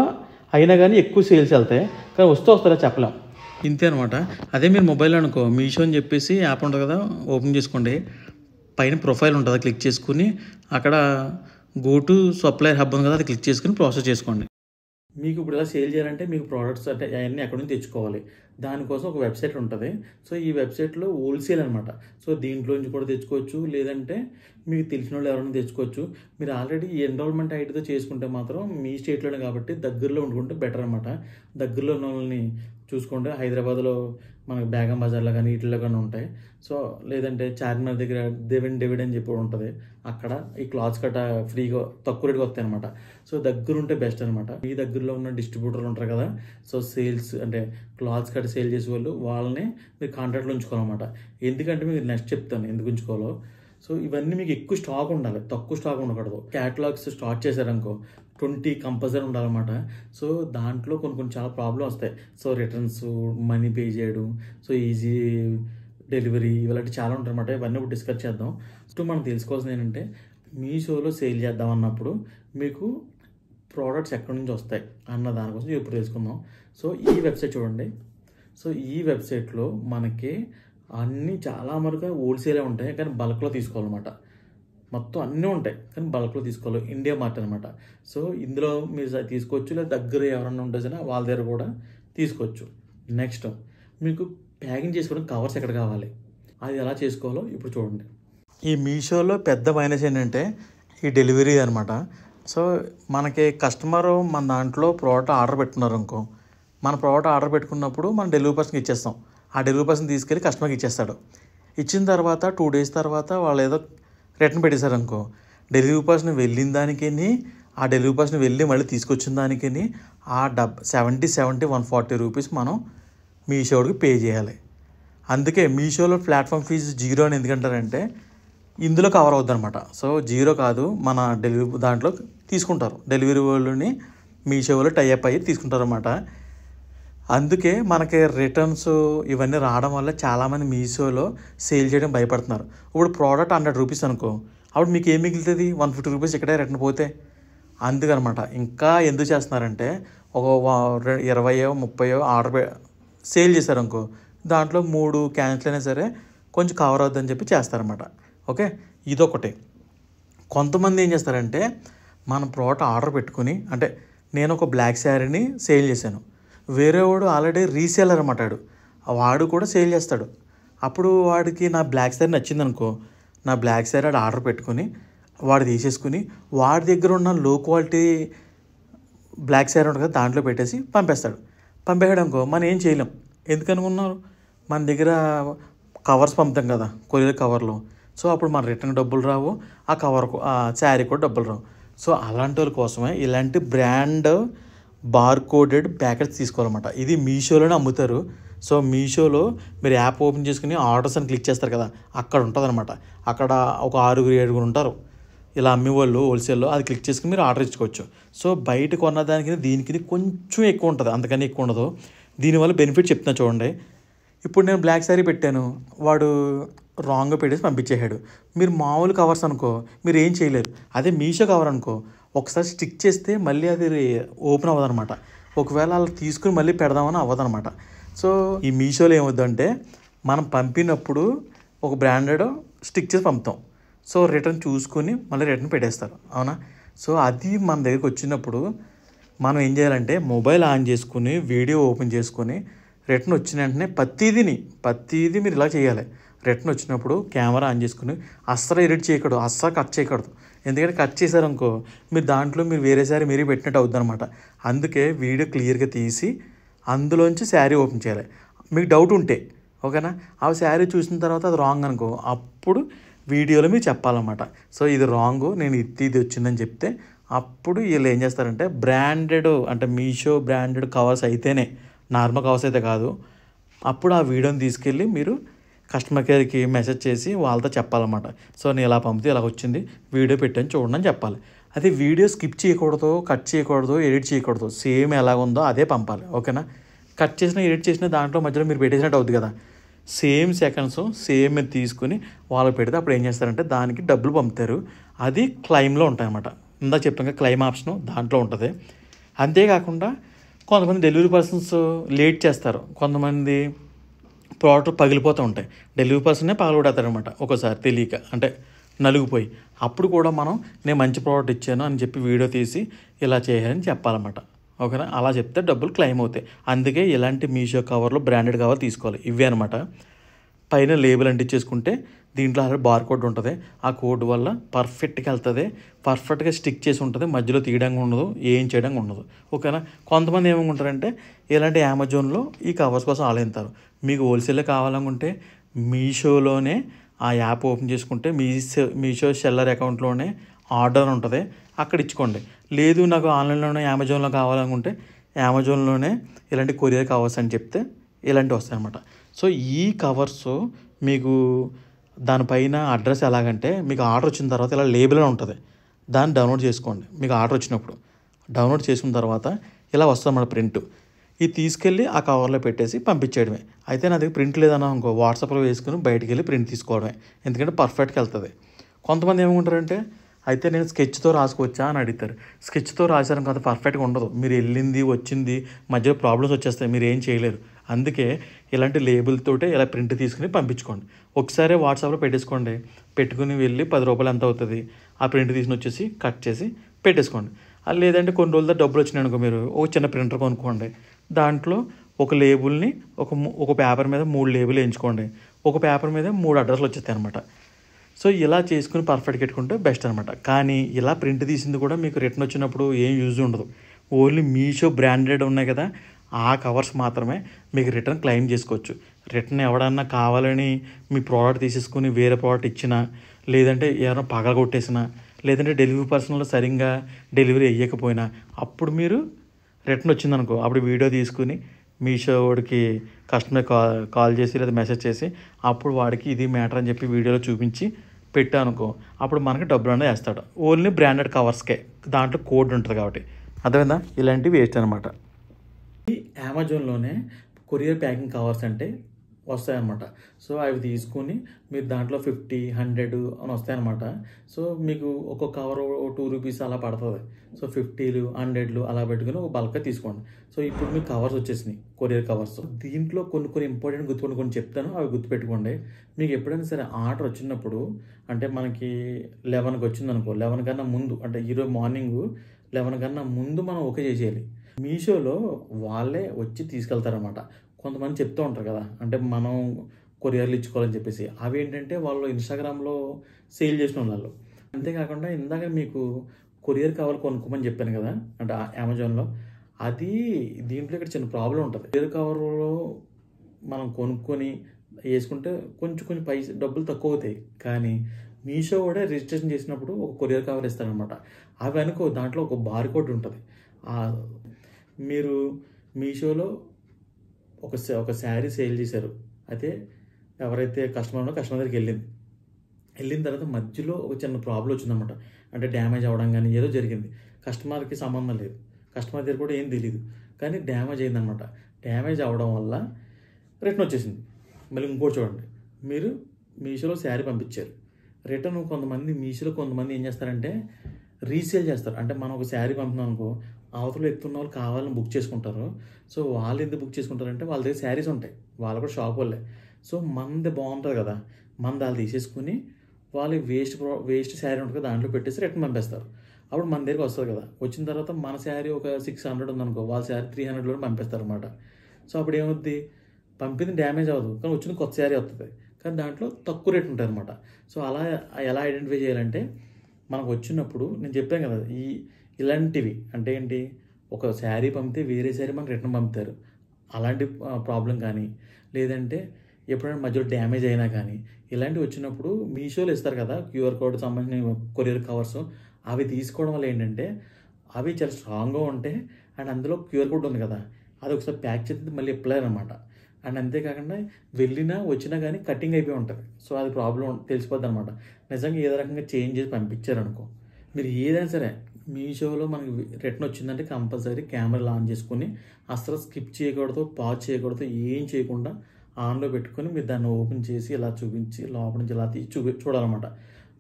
అయినా కానీ ఎక్కువ సేల్స్ వెళ్తాయి, కానీ వస్తారో చెప్పలేం, ఇంతే అనమాట. అదే మీరు మొబైల్లో అనుకో, మీషో అని చెప్పేసి యాప్ ఉంటుంది కదా, ఓపెన్ చేసుకోండి. పైన ప్రొఫైల్ ఉంటుంది, క్లిక్ చేసుకుని అక్కడ గో టు సప్లయర్ హబ్ ఉంది కదా, అది క్లిక్ చేసుకుని ప్రాసెస్ చేసుకోండి. మీకు ఇప్పుడు ఇలా సేల్ చేయాలంటే మీకు ప్రోడక్ట్స్ అంటే అవన్నీ ఎక్కడి నుంచి తెచ్చుకోవాలి, దానికోసం ఒక వెబ్సైట్ ఉంటుంది. సో ఈ వెబ్సైట్లో హోల్సేల్ అనమాట. సో దీంట్లో నుంచి కూడా తెచ్చుకోవచ్చు, లేదంటే మీకు తెలిసిన వాళ్ళు ఎవరైనా తెచ్చుకోవచ్చు. మీరు ఆల్రెడీ ఎన్రోల్మెంట్ ఐడితో చేసుకుంటే మాత్రం మీ స్టేట్లోనే కాబట్టి దగ్గరలో ఉండుకుంటే బెటర్ అనమాట. దగ్గరలో ఉన్న వాళ్ళని చూసుకోండి. హైదరాబాద్లో మనకి బేగం బజార్లో కానీ వీటిలో కానీ ఉంటాయి. సో లేదంటే చార్మినార్ దగ్గర డేవిడ్ అని చెప్పి ఉంటుంది, అక్కడ ఈ క్లాత్స్ కట్ట ఫ్రీగా తక్కువ రేటుగా వస్తాయి అనమాట. సో దగ్గర ఉంటే బెస్ట్ అనమాట. మీ దగ్గరలో ఉన్న డిస్ట్రిబ్యూటర్లు ఉంటారు కదా, సో సేల్స్ అంటే క్లాత్స్ కట్ట సేల్ చేసే వాళ్ళు, వాళ్ళని మీరు కాంటాక్ట్లో ఉంచుకోవాలన్నమాట. ఎందుకంటే మీకు నెక్స్ట్ చెప్తాను ఎందుకు ఉంచుకోవాలో. సో ఇవన్నీ మీకు ఎక్కువ స్టాక్ ఉండాలి, తక్కువ స్టాక్ ఉండకూడదు. క్యాటలాగ్స్ స్టార్ట్ చేశారనుకో 20 కంపల్సరీ ఉండాలన్నమాట. సో దాంట్లో కొన్ని చాలా ప్రాబ్లమ్ వస్తాయి. సో రిటర్న్స్, మనీ పే చేయడం, సో ఈజీ డెలివరీ ఇలాంటి చాలా ఉంటాయి అన్నమాట. ఇవన్నీ ఇప్పుడు డిస్కస్ చేద్దాం. సో మనం తెలుసుకోవాల్సింది ఏంటంటే మీషోలో సేల్ చేద్దాం అన్నప్పుడు మీకు ప్రోడక్ట్స్ ఎక్కడి నుంచి వస్తాయి అన్న దానికోసం ఇప్పుడు తెలుసుకుందాం. సో ఈ వెబ్సైట్ చూడండి. సో ఈ వెబ్సైట్లో మనకి అన్నీ చాలా వరకు హోల్సేలే ఉంటాయి, కానీ బల్క్లో తీసుకోవాలన్నమాట. మొత్తం అన్నీ ఉంటాయి కానీ బల్క్లో తీసుకోవాలి. ఇండియా మార్ట్ అనమాట. సో ఇందులో మీరు తీసుకోవచ్చు, లేదా దగ్గర ఎవరన్నా ఉంటే సరే వాళ్ళ దగ్గర కూడా తీసుకోవచ్చు. నెక్స్ట్ మీకు ప్యాకింగ్ చేసుకోవడం కవర్స్ ఎక్కడ కావాలి, అది ఎలా చేసుకోవాలో ఇప్పుడు చూడండి. ఈ మీషోలో పెద్ద మైనస్ ఏంటంటే ఈ డెలివరీ అనమాట. సో మనకి కస్టమరు మన దాంట్లో ప్రోడక్ట్ ఆర్డర్ పెట్టుకున్నారు అనుకో, మన ప్రోడక్ట్ ఆర్డర్ పెట్టుకున్నప్పుడు మనం డెలివరీ పర్సన్కి ఇచ్చేస్తాం. ఆ డెలివరీ పర్సన్ తీసుకెళ్ళి కస్టమర్కి ఇచ్చేస్తాడు. ఇచ్చిన తర్వాత 2 days తర్వాత వాళ్ళు ఏదో రిటర్న్ పెట్టేశారు అనుకో, డెలివరీ పర్సన్ వెళ్ళిన దానికి, ఆ డెలివరీ పర్సన్ వెళ్ళి మళ్ళీ తీసుకొచ్చిన దానికి ఆ 70, 140 రూపీస్ మనం మీషోకి పే చేయాలి. అందుకే మీషోలో ప్లాట్ఫామ్ ఫీజు 0 అని ఎందుకంటారంటే ఇందులో కవర్ అవుద్ది అనమాట. సో 0 కాదు, మన డెలివరీ దాంట్లో తీసుకుంటారు. డెలివరీ వాళ్ళని మీషో వాళ్ళు టైఅప్ అయ్యి తీసుకుంటారు అనమాట. అందుకే మనకి రిటర్న్స్ ఇవన్నీ రావడం వల్ల చాలామంది మీషోలో సేల్ చేయడం భయపడుతున్నారు. ఇప్పుడు ప్రోడక్ట్ 100 రూపీస్ అనుకో, అప్పుడు మీకు ఏం మిగులుతుంది? 150 రూపీస్ ఇక్కడే రిటర్న్ పోతే. అందుకనమాట ఇంకా ఎందుకు చేస్తున్నారంటే ఒక 20, 30 ఆర్డర్ సేల్ చేశారనుకో, దాంట్లో 3 క్యాన్సిల్ అయినా సరే కొంచెం కవర్ అవుతుందని చెప్పి చేస్తారన్నమాట. ఓకే, ఇదొకటి. కొంతమంది ఏం చేస్తారంటే మన ప్రోడక్ట్ ఆర్డర్ పెట్టుకుని, అంటే నేను ఒక బ్లాక్ శారీని సేల్ చేశాను, వేరే వాడు ఆల్రెడీ రీసేలర్ అనమాట, వాడు కూడా సేల్ చేస్తాడు. అప్పుడు వాడికి నా బ్లాక్ శారీ నచ్చిందనుకో, నా బ్లాక్ శారీ వాడు ఆర్డర్ పెట్టుకుని వాడు తీసేసుకుని వాడి దగ్గర ఉన్న లో క్వాలిటీ బ్లాక్ శారీ ఉంటుంది కదా దాంట్లో పెట్టేసి పంపేస్తాడు. పంపేయడం అనుకో మనం ఏం చేయలేం. ఎందుకనుకున్నారు, మన దగ్గర కవర్స్ పంపుతాం కదా కొరియర్ కవర్లో. సో అప్పుడు మన రిటర్న్ డబ్బులు రావు, ఆ కవర్కు ఆ శారీ కూడా డబ్బులు రావు. సో అలాంటి వాళ్ళ కోసమే ఇలాంటి బ్రాండ్ బార్కోడెడ్ ప్యాకెట్స్ తీసుకోవాలన్నమాట. ఇది మీషోలోనే అమ్ముతారు. సో మీషోలో మీరు యాప్ ఓపెన్ చేసుకుని ఆర్డర్స్ అని క్లిక్ చేస్తారు కదా, అక్కడ ఉంటుంది అనమాట. అక్కడ ఒక 6-7 ఉంటారు ఇలా అమ్మేవాళ్ళు హోల్సేల్లో. అది క్లిక్ చేసుకుని మీరు ఆర్డర్ ఇచ్చుకోవచ్చు. సో బయట కొన్నదానికి దీనికి కొంచెం ఎక్కువ ఉంటుంది, అంతకని ఎక్కువ ఉండదు. దీనివల్ల బెనిఫిట్ చెప్తున్నా చూడండి. ఇప్పుడు నేను బ్లాక్ శారీ పెట్టాను, వాడు రాంగ్గా పెట్టేసి పంపించేసాడు. మీరు మామూలు కవర్స్ అనుకో మీరు ఏం చేయలేరు. అదే మీషో కవర్ అనుకో ఒకసారి స్టిక్ చేస్తే మళ్ళీ అది ఓపెన్ అవ్వదనమాట. ఒకవేళ అలా తీసుకుని మళ్ళీ పెడదామని అవ్వదనమాట. సో ఈ మీషోలో ఏమవుద్దంటే మనం పంపినప్పుడు ఒక బ్రాండెడ్ స్టిక్ చేసి పంపుతాం. సో రిటర్న్ చూసుకొని మళ్ళీ రిటర్న్ పెట్టేస్తారు, అవునా? సో అది మన దగ్గరికి వచ్చినప్పుడు మనం ఏం చేయాలంటే మొబైల్ ఆన్ చేసుకుని వీడియో ఓపెన్ చేసుకొని రిటర్న్ వచ్చిన వెంటనే ప్రతిదీ మీరు ఇలా చేయాలి. రిటర్న్ వచ్చినప్పుడు కెమెరా ఆన్ చేసుకుని అస్సలు ఎడిట్ చేయకూడదు, అస్సలు కట్ చేయకూడదు. ఎందుకంటే కట్ చేశారనుకో మీరు దాంట్లో మీరు వేరే శారీ మీరే పెట్టినట్టు అవుతుంది అనమాట. అందుకే వీడియో క్లియర్గా తీసి అందులోంచి శారీ ఓపెన్ చేయాలి. మీకు డౌట్ ఉంటే ఓకేనా, ఆ శారీ చూసిన తర్వాత అది రాంగ్ అనుకో అప్పుడు వీడియోలో మీరు చెప్పాలన్నమాట. సో ఇది రాంగు, నేను ఇది వచ్చిందని చెప్తే అప్పుడు వీళ్ళు ఏం చేస్తారంటే బ్రాండెడ్ అంటే మీషో బ్రాండెడ్ కవర్స్ అయితేనే, నార్మల్ కవర్స్ అయితే కాదు, అప్పుడు ఆ వీడియోని తీసుకెళ్ళి మీరు కస్టమర్ కేర్కి మెసేజ్ చేసి వాళ్ళతో చెప్పాలన్నమాట. సో నేను ఇలా పంపితే ఇలా వచ్చింది, వీడియో పెట్టని చూడండి అని చెప్పాలి. అదే వీడియో స్కిప్ చేయకూడదు, కట్ చేయకూడదు, ఎడిట్ చేయకూడదు, సేమ్ ఎలాగుందో అదే పంపాలి, ఓకేనా? కట్ చేసిన ఎడిట్ చేసిన దాంట్లో మధ్యలో మీరు పెట్టేసినట్టు అవుతుంది కదా, సేమ్ సెకండ్స్ సేమ్ మీరు తీసుకుని వాళ్ళకి పెడితే అప్పుడు ఏం చేస్తారంటే దానికి డబ్బులు పంపుతారు. అది క్లైమ్లో ఉంటాయన్నమాట. ఇందాక చెప్పాక క్లైమ్ ఆప్షను దాంట్లో ఉంటుంది. అంతేకాకుండా కొంతమంది డెలివరీ పర్సన్స్ లేట్ చేస్తారు, కొంతమంది ప్రోడక్ట్ పగిలిపోతూ ఉంటాయి. డెలివరీ పర్సన్నే పగలగొడతారనమాట ఒక్కోసారి తెలియక, అంటే నలిగిపోయి. అప్పుడు కూడా మనం నేను మంచి ప్రోడక్ట్ ఇచ్చాను అని చెప్పి వీడియో తీసి ఇలా చేయాలని చెప్పాలన్నమాట, ఓకేనా? అలా చెప్తే డబ్బులు క్లెయిమ్ అవుతాయి. అందుకే ఇలాంటి మీషో కవర్లో బ్రాండెడ్ కవర్ తీసుకోవాలి. ఇవే అనమాట. పైన లేబుల్ అంటించేసుకుంటే దీంట్లో ఆల్రెడీ బార్ కోడ్ ఉంటుంది. ఆ కోడ్ వల్ల పర్ఫెక్ట్గా వెళ్తుంది, పర్ఫెక్ట్గా స్టిక్ చేసి ఉంటుంది, మధ్యలో తీయడానికి ఉండదు, ఏం చేయడానికి ఉండదు, ఓకేనా? కొంతమంది ఏమనుకుంటారంటే ఇలాంటి అమెజాన్లో ఈ కవర్స్ కోసం ఆలోచిస్తారు. మీకు హోల్సేల్లో కావాలనుకుంటే మీషోలోనే ఆ యాప్ ఓపెన్ చేసుకుంటే మీషో సెల్లర్ అకౌంట్లోనే ఆర్డర్ ఉంటుంది, అక్కడ ఇచ్చుకోండి. లేదు నాకు ఆన్లైన్లోనే అమెజాన్లో కావాలనుకుంటే అమెజాన్లోనే ఇలాంటి కొరియర్ కవర్స్ అని చెప్తే ఇలాంటివి వస్తాయి అన్నమాట. సో ఈ కవర్స్ మీకు దానిపైన అడ్రస్ ఎలాగంటే మీకు ఆర్డర్ వచ్చిన తర్వాత ఇలా లేబుల్ ఉంటుంది, దాన్ని డౌన్లోడ్ చేసుకోండి. మీకు ఆర్డర్ వచ్చినప్పుడు డౌన్లోడ్ చేసుకున్న తర్వాత ఇలా వస్తుంది అన్నమాట ప్రింట్. ఇది తీసుకెళ్ళి ఆ కవర్లో పెట్టేసి పంపించేయడమే. అయితే నా దగ్గర ప్రింట్ లేదన్నా ఇంకో వాట్సాప్లో వేసుకుని బయటికి వెళ్ళి ప్రింట్ తీసుకోవడమే, ఎందుకంటే పర్ఫెక్ట్గా వెళ్తుంది. కొంతమంది ఏమనుకుంటారంటే అయితే నేను స్కెచ్తో రాసుకోవచ్చా అని అడుగుతారు. స్కెచ్తో రాశారు కదా పర్ఫెక్ట్గా ఉండదు, మీరు వెళ్ళింది వచ్చింది మధ్యలో ప్రాబ్లమ్స్ వచ్చేస్తాయి, మీరు ఏం చేయలేరు. అందుకే ఇలాంటి లేబుల్తోటే ఇలా ప్రింట్ తీసుకుని పంపించుకోండి. ఒకసారి వాట్సాప్లో పెట్టేసుకోండి, పెట్టుకుని వెళ్ళి 10 రూపాయలు ఎంత అవుతుంది ఆ ప్రింట్ తీసుకుని వచ్చేసి కట్ చేసి పెట్టేసుకోండి. లేదంటే కొన్ని రోజులతో డబ్బులు వచ్చినాయి అనుకో మీరు ఒక చిన్న ప్రింటర్ కొనుక్కోండి, దాంట్లో ఒక లేబుల్ని ఒక పేపర్ మీద 3 లేబుల్ వేయించుకోండి, ఒక పేపర్ మీద 3 అడ్రస్లు వచ్చేస్తాయి అనమాట. సో ఇలా చేసుకుని పర్ఫెక్ట్ పెట్టుకుంటే బెస్ట్ అనమాట. కానీ ఇలా ప్రింట్ తీసింది కూడా మీకు రిటర్న్ వచ్చినప్పుడు ఏం యూజ్ ఉండదు. ఓన్లీ మీషో బ్రాండెడ్ ఉన్నాయి కదా ఆ కవర్స్ మాత్రమే మీకు రిటర్న్ క్లెయిమ్ చేసుకోవచ్చు. రిటర్న్ ఎవడన్నా కావాలని మీ ప్రోడక్ట్ తీసేసుకుని వేరే ప్రోడక్ట్ ఇచ్చినా, లేదంటే ఎవరైనా పగలగొట్టేసినా, లేదంటే డెలివరీ పర్సన్లో సరిగ్గా డెలివరీ అయ్యకపోయినా అప్పుడు మీరు రిటర్న్ వచ్చిందనుకో అప్పుడు వీడియో తీసుకుని మీషో వాడికి కస్టమర్ కాల్ చేసి లేదా మెసేజ్ చేసి అప్పుడు వాడికి ఇది మ్యాటర్ అని చెప్పి వీడియోలో చూపించి పెట్టానుకో అప్పుడు మనకి డబ్బులు అనేది వేస్తాడు. ఓన్లీ బ్రాండెడ్ కవర్స్కే దాంట్లో కోడ్ ఉంటుంది కాబట్టి, అర్థమైందా? ఇలాంటివి వేస్ట్ అనమాట. ఈ అమెజాన్లోనే కొరియర్ ప్యాకింగ్ కవర్స్ అంటే వస్తాయన్నమాట. సో అవి తీసుకొని మీరు దాంట్లో 50, 100 అని వస్తాయన్నమాట. సో మీకు ఒక్కొక్క కవర్ 2 రూపీస్ అలా పడుతుంది. సో 50లు 100లు అలా పెట్టుకుని ఒక బల్క్గా తీసుకోండి. సో ఇప్పుడు మీకు కవర్స్ వచ్చేసినాయి, కొరియర్ కవర్స్. దీంట్లో కొన్ని ఇంపార్టెంట్ కొన్ని చెప్తాను, అవి గుర్తుపెట్టుకోండి. మీకు ఎప్పుడైనా సరే ఆర్డర్ వచ్చినప్పుడు అంటే మనకి 11కి వచ్చిందనుకో, 11 కన్నా ముందు అంటే ఈరోజు మార్నింగ్ 11 కన్నా ముందు మనం ఓకే చేసేయాలి. మీషోలో వాళ్ళే వచ్చి తీసుకెళ్తారన్నమాట. కొంతమంది చెప్తూ ఉంటారు కదా, అంటే మనం కొరియర్లు ఇచ్చుకోవాలని చెప్పేసి, అవి ఏంటంటే వాళ్ళు ఇన్స్టాగ్రామ్లో సేల్ చేసిన వాళ్ళు. అంతేకాకుండా ఇందాక మీకు కొరియర్ కవర్ కొనుక్కోమని చెప్పాను కదా అంటే అమెజాన్లో, అది దీంట్లో ఇక్కడ చిన్న ప్రాబ్లం ఉంటుంది. కొరియర్ కవర్లో మనం కొనుక్కొని వేసుకుంటే కొంచెం డబ్బులు తక్కువ అవుతాయి. కానీ మీషో కూడా రిజిస్ట్రేషన్ చేసినప్పుడు ఒక కొరియర్ కవర్ ఇస్తారనమాట. అవి అనుకో దాంట్లో ఒక బార్ కోడ్ ఉంటుంది. మీరు మీషోలో ఒక శారీ సేల్ చేశారు, అయితే ఎవరైతే కస్టమర్ దగ్గరికి వెళ్ళిన తర్వాత మధ్యలో ఒక చిన్న ప్రాబ్లం వచ్చిందన్నమాట. అంటే డ్యామేజ్ అవ్వడం కానీ ఏదో జరిగింది, కస్టమర్కి సంబంధం లేదు, కస్టమర్ దగ్గర కూడా ఏం తెలియదు, కానీ డ్యామేజ్ అయిందనమాట. డ్యామేజ్ అవ్వడం వల్ల రిటర్న్ వచ్చేసింది. మళ్ళీ ఇంకోటి చూడండి, మీరు మీషోలో శారీ పంపించారు, రిటర్న్ మీషోలో కొంతమంది ఏం చేస్తారంటే రీసేల్ చేస్తారు. అంటే మనం ఒక శారీ పంపుతున్నాం అనుకో, అవతల ఎత్తున్న వాళ్ళు కావాలని బుక్ చేసుకుంటారు. సో వాళ్ళు ఎందుకు బుక్ చేసుకుంటారంటే వాళ్ళ దగ్గర శారీస్ ఉంటాయి, వాళ్ళు కూడా షాప్ వాళ్ళే. సో మనది బాగుంటుంది కదా, మన దాన్ని తీసేసుకుని వాళ్ళు వేస్ట్ శారీ ఉంటుంది కదా దాంట్లో పెట్టేసి రిటర్న్ పంపిస్తారు. అప్పుడు మన దగ్గరికి వస్తుంది కదా, వచ్చిన తర్వాత మన శారీ ఒక 600 ఉందనుకో, వాళ్ళ శారీ 300లో పంపిస్తారు అనమాట. సో అప్పుడు ఏమవుద్ది, పంపింది డ్యామేజ్ అవ్వదు కానీ వచ్చిన కొత్త శారీ వస్తుంది, కానీ దాంట్లో తక్కువ రేట్ ఉంటుంది అనమాట. సో అలా ఎలా ఐడెంటిఫై చేయాలంటే, మనకు వచ్చినప్పుడు నేను చెప్పాను కదా, ఇలాంటివి అంటే ఏంటి, ఒక శారీ పంపితే వేరే శారీ మనకు రిటర్న్ పంపుతారు, అలాంటి ప్రాబ్లం కానీ, లేదంటే ఎప్పుడైనా మధ్యలో డ్యామేజ్ అయినా కానీ, ఇలాంటివి వచ్చినప్పుడు మీషోలో ఇస్తారు కదా క్యూఆర్ కోడ్ సంబంధించిన కొరియర్ కవర్స్, అవి తీసుకోవడం వల్ల ఏంటంటే అవి చాలా స్ట్రాంగ్గా ఉంటాయి. అండ్ అందులో క్యూఆర్ కోడ్ ఉంది కదా, అది ఒకసారి ప్యాక్ చేస్తే మళ్ళీ ఇప్పలేరనమాట. అండ్ అంతేకాకుండా వచ్చినా కానీ కటింగ్ అయిపోయి ఉంటుంది. సో అది ప్రాబ్లం తెలిసిపోద్ది అనమాట. నిజంగా ఏదో రకంగా చేంజ్ చేసి పంపించారనుకో, మీరు ఏదైనా సరే మీషోలో మనకి రిటర్న్ వచ్చిందంటే కంపల్సరీ కెమెరా ఆన్ చేసుకుని అసలు స్కిప్ చేయకూడదు, పాజ్ చేయకూడదు, ఏం చేయకుండా ఆన్లో పెట్టుకొని మీరు దాన్ని ఓపెన్ చేసి ఇలా చూపించి లోపల నుంచి ఇలా తీసి చూడాలన్నమాట.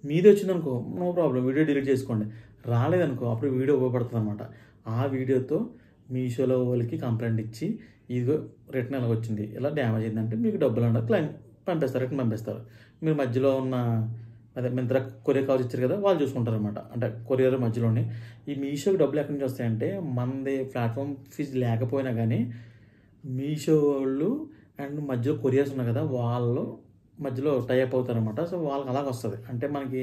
మీది వచ్చిందనుకో నో ప్రాబ్లం, వీడియో డిలీట్ చేసుకోండి. రాలేదనుకో అప్పుడు వీడియో ఉపయోగపడుతుంది అనమాట. ఆ వీడియోతో మీషోలో వాళ్ళకి కంప్లైంట్ ఇచ్చి ఇదిగో రిటర్న్ ఎలా వచ్చింది, ఇలా డ్యామేజ్ అయిందంటే మీకు డబ్బులు అన్నది పంపిస్తారు, రిటర్న్ పంపిస్తారు. మీరు మధ్యలో ఉన్న అదే మింత్రా కొరియర్ కవర్ ఇచ్చారు కదా, వాళ్ళు చూసుకుంటారు అనమాట. అంటే కొరియర్ మధ్యలోనే ఈ మీషోకి డబ్బులు ఎక్కడి నుంచి వస్తాయంటే, మనది ప్లాట్ఫామ్ ఫీజు లేకపోయినా కానీ మీషో వాళ్ళు అండ్ మధ్యలో కొరియర్స్ ఉన్నాయి కదా, వాళ్ళు మధ్యలో టైఅప్ అవుతారనమాట. సో వాళ్ళకి అలాగ వస్తుంది. అంటే మనకి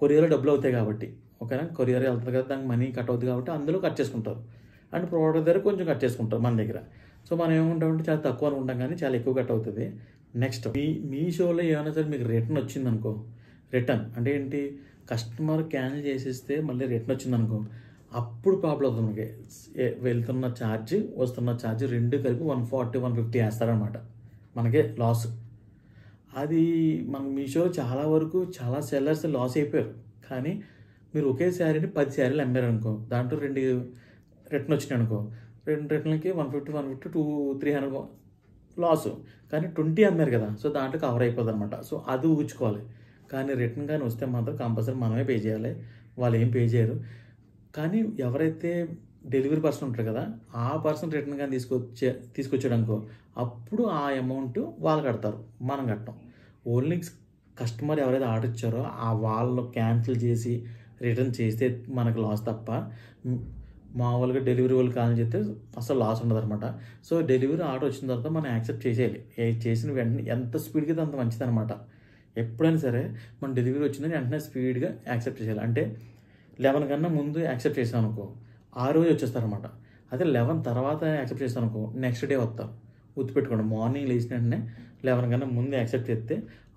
కొరియర్లో డబ్బులు అవుతాయి కాబట్టి, ఓకేనా, కొరియర్ వెళ్తుంది కదా, దానికి మనీ కట్ అవుతుంది కాబట్టి అందులో కట్ చేసుకుంటారు. అండ్ ప్రోడక్ట్ దగ్గర కొంచెం కట్ చేసుకుంటారు మన దగ్గర. సో మనం ఏముంటామంటే చాలా తక్కువ అనుకుంటాం కానీ చాలా ఎక్కువ కట్ అవుతుంది. నెక్స్ట్ మీషోలో ఏమైనా సరే మీకు రిటర్న్ వచ్చిందనుకో, రిటర్న్ అంటే ఏంటి, కస్టమర్ క్యాన్సిల్ చేసేస్తే మళ్ళీ రిటర్న్ వచ్చిందనుకో, అప్పుడు ప్రాబ్లం అవుతుంది. మనకి వెళ్తున్న ఛార్జ్ వస్తున్న ఛార్జ్ రెండు కలిపి 140-150 వేస్తారనమాట, మనకే లాస్. అది మన మీషోలో చాలా వరకు చాలా సెల్లర్స్ లాస్ అయిపోయారు. కానీ మీరు ఒకే శారీని 10 శారీలు అమ్మారు అనుకో, దాంట్లో 2 రిటర్న్ వచ్చినాయి అనుకో, 2 రిటర్న్లకి 150-150-300 లాస్. కానీ 20 అమ్మారు కదా, సో దాంట్లో కవర్ అయిపోద్ది అనమాట. సో అది ఊహించుకోవాలి. కానీ రిటర్న్ కానీ వస్తే మాత్రం కంపల్సరీ మనమే పే చేయాలి, వాళ్ళు ఏం పే చేయరు. కానీ ఎవరైతే డెలివరీ పర్సన్ ఉంటారు కదా, ఆ పర్సన్ రిటర్న్ కానీ తీసుకొచ్చాడు అనుకో, అప్పుడు ఆ అమౌంట్ వాళ్ళు కడతారు, మనం కట్టం. ఓన్లీ కస్టమర్ ఎవరైతే ఆర్డర్ ఇచ్చారో ఆ వాళ్ళు క్యాన్సిల్ చేసి రిటర్న్ చేస్తే మనకు లాస్ తప్ప, మామూలుగా డెలివరీ వాళ్ళు కాదని చెప్తే అసలు లాస్ ఉండదు అనమాట. సో డెలివరీ ఆర్డర్ వచ్చిన తర్వాత మనం యాక్సెప్ట్ చేసేయాలి. చేసిన వెంటనే ఎంత స్పీడ్గా అంత మంచిది అనమాట. ఎప్పుడైనా సరే మన డెలివరీ వచ్చిందని వెంటనే స్పీడ్గా యాక్సెప్ట్ చేయాలి. అంటే 11 కన్నా ముందు యాక్సెప్ట్ చేసాం అనుకో, ఆ రోజు వచ్చేస్తారనమాట. అదే 11 తర్వాత యాక్సెప్ట్ చేస్తాను అనుకో, నెక్స్ట్ డే వస్తారు. గుర్తుపెట్టుకోండి, మార్నింగ్ లేచిన వెంటనే 11 కన్నా ముందు యాక్సెప్ట్ చేస్తే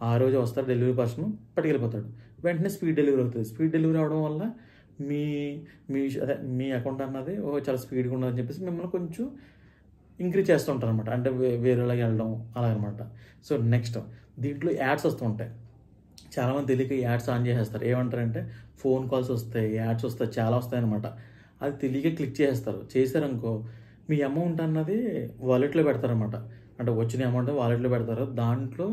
ఆ రోజు వస్తారు, డెలివరీ పర్సన్ పట్టుకెళ్ళిపోతాడు. వెంటనే స్పీడ్ డెలివరీ అవుతుంది. స్పీడ్ డెలివరీ అవడం వల్ల మీ అకౌంట్ అన్నది చాలా స్పీడ్గా ఉన్నదని చెప్పేసి మిమ్మల్ని కొంచెం ఇంక్రీజ్ చేస్తూ ఉంటారు అనమాట. అంటే వేరేలాగా వెళ్ళడం అలాగనమాట. సో నెక్స్ట్ దీంట్లో యాడ్స్ వస్తూ ఉంటాయి. చాలామంది తెలియక యాడ్స్ ఆన్ చేసేస్తారు. ఏమంటారంటే ఫోన్ కాల్స్ వస్తాయి, యాడ్స్ వస్తాయి, చాలా వస్తాయి అనమాట. అది తెలియక క్లిక్ చేస్తారు. చేశారనుకో మీ అమౌంట్ అన్నది వాలెట్లో పెడతారనమాట. అంటే వచ్చిన అమౌంట్ వాలెట్లో పెడతారు. దాంట్లో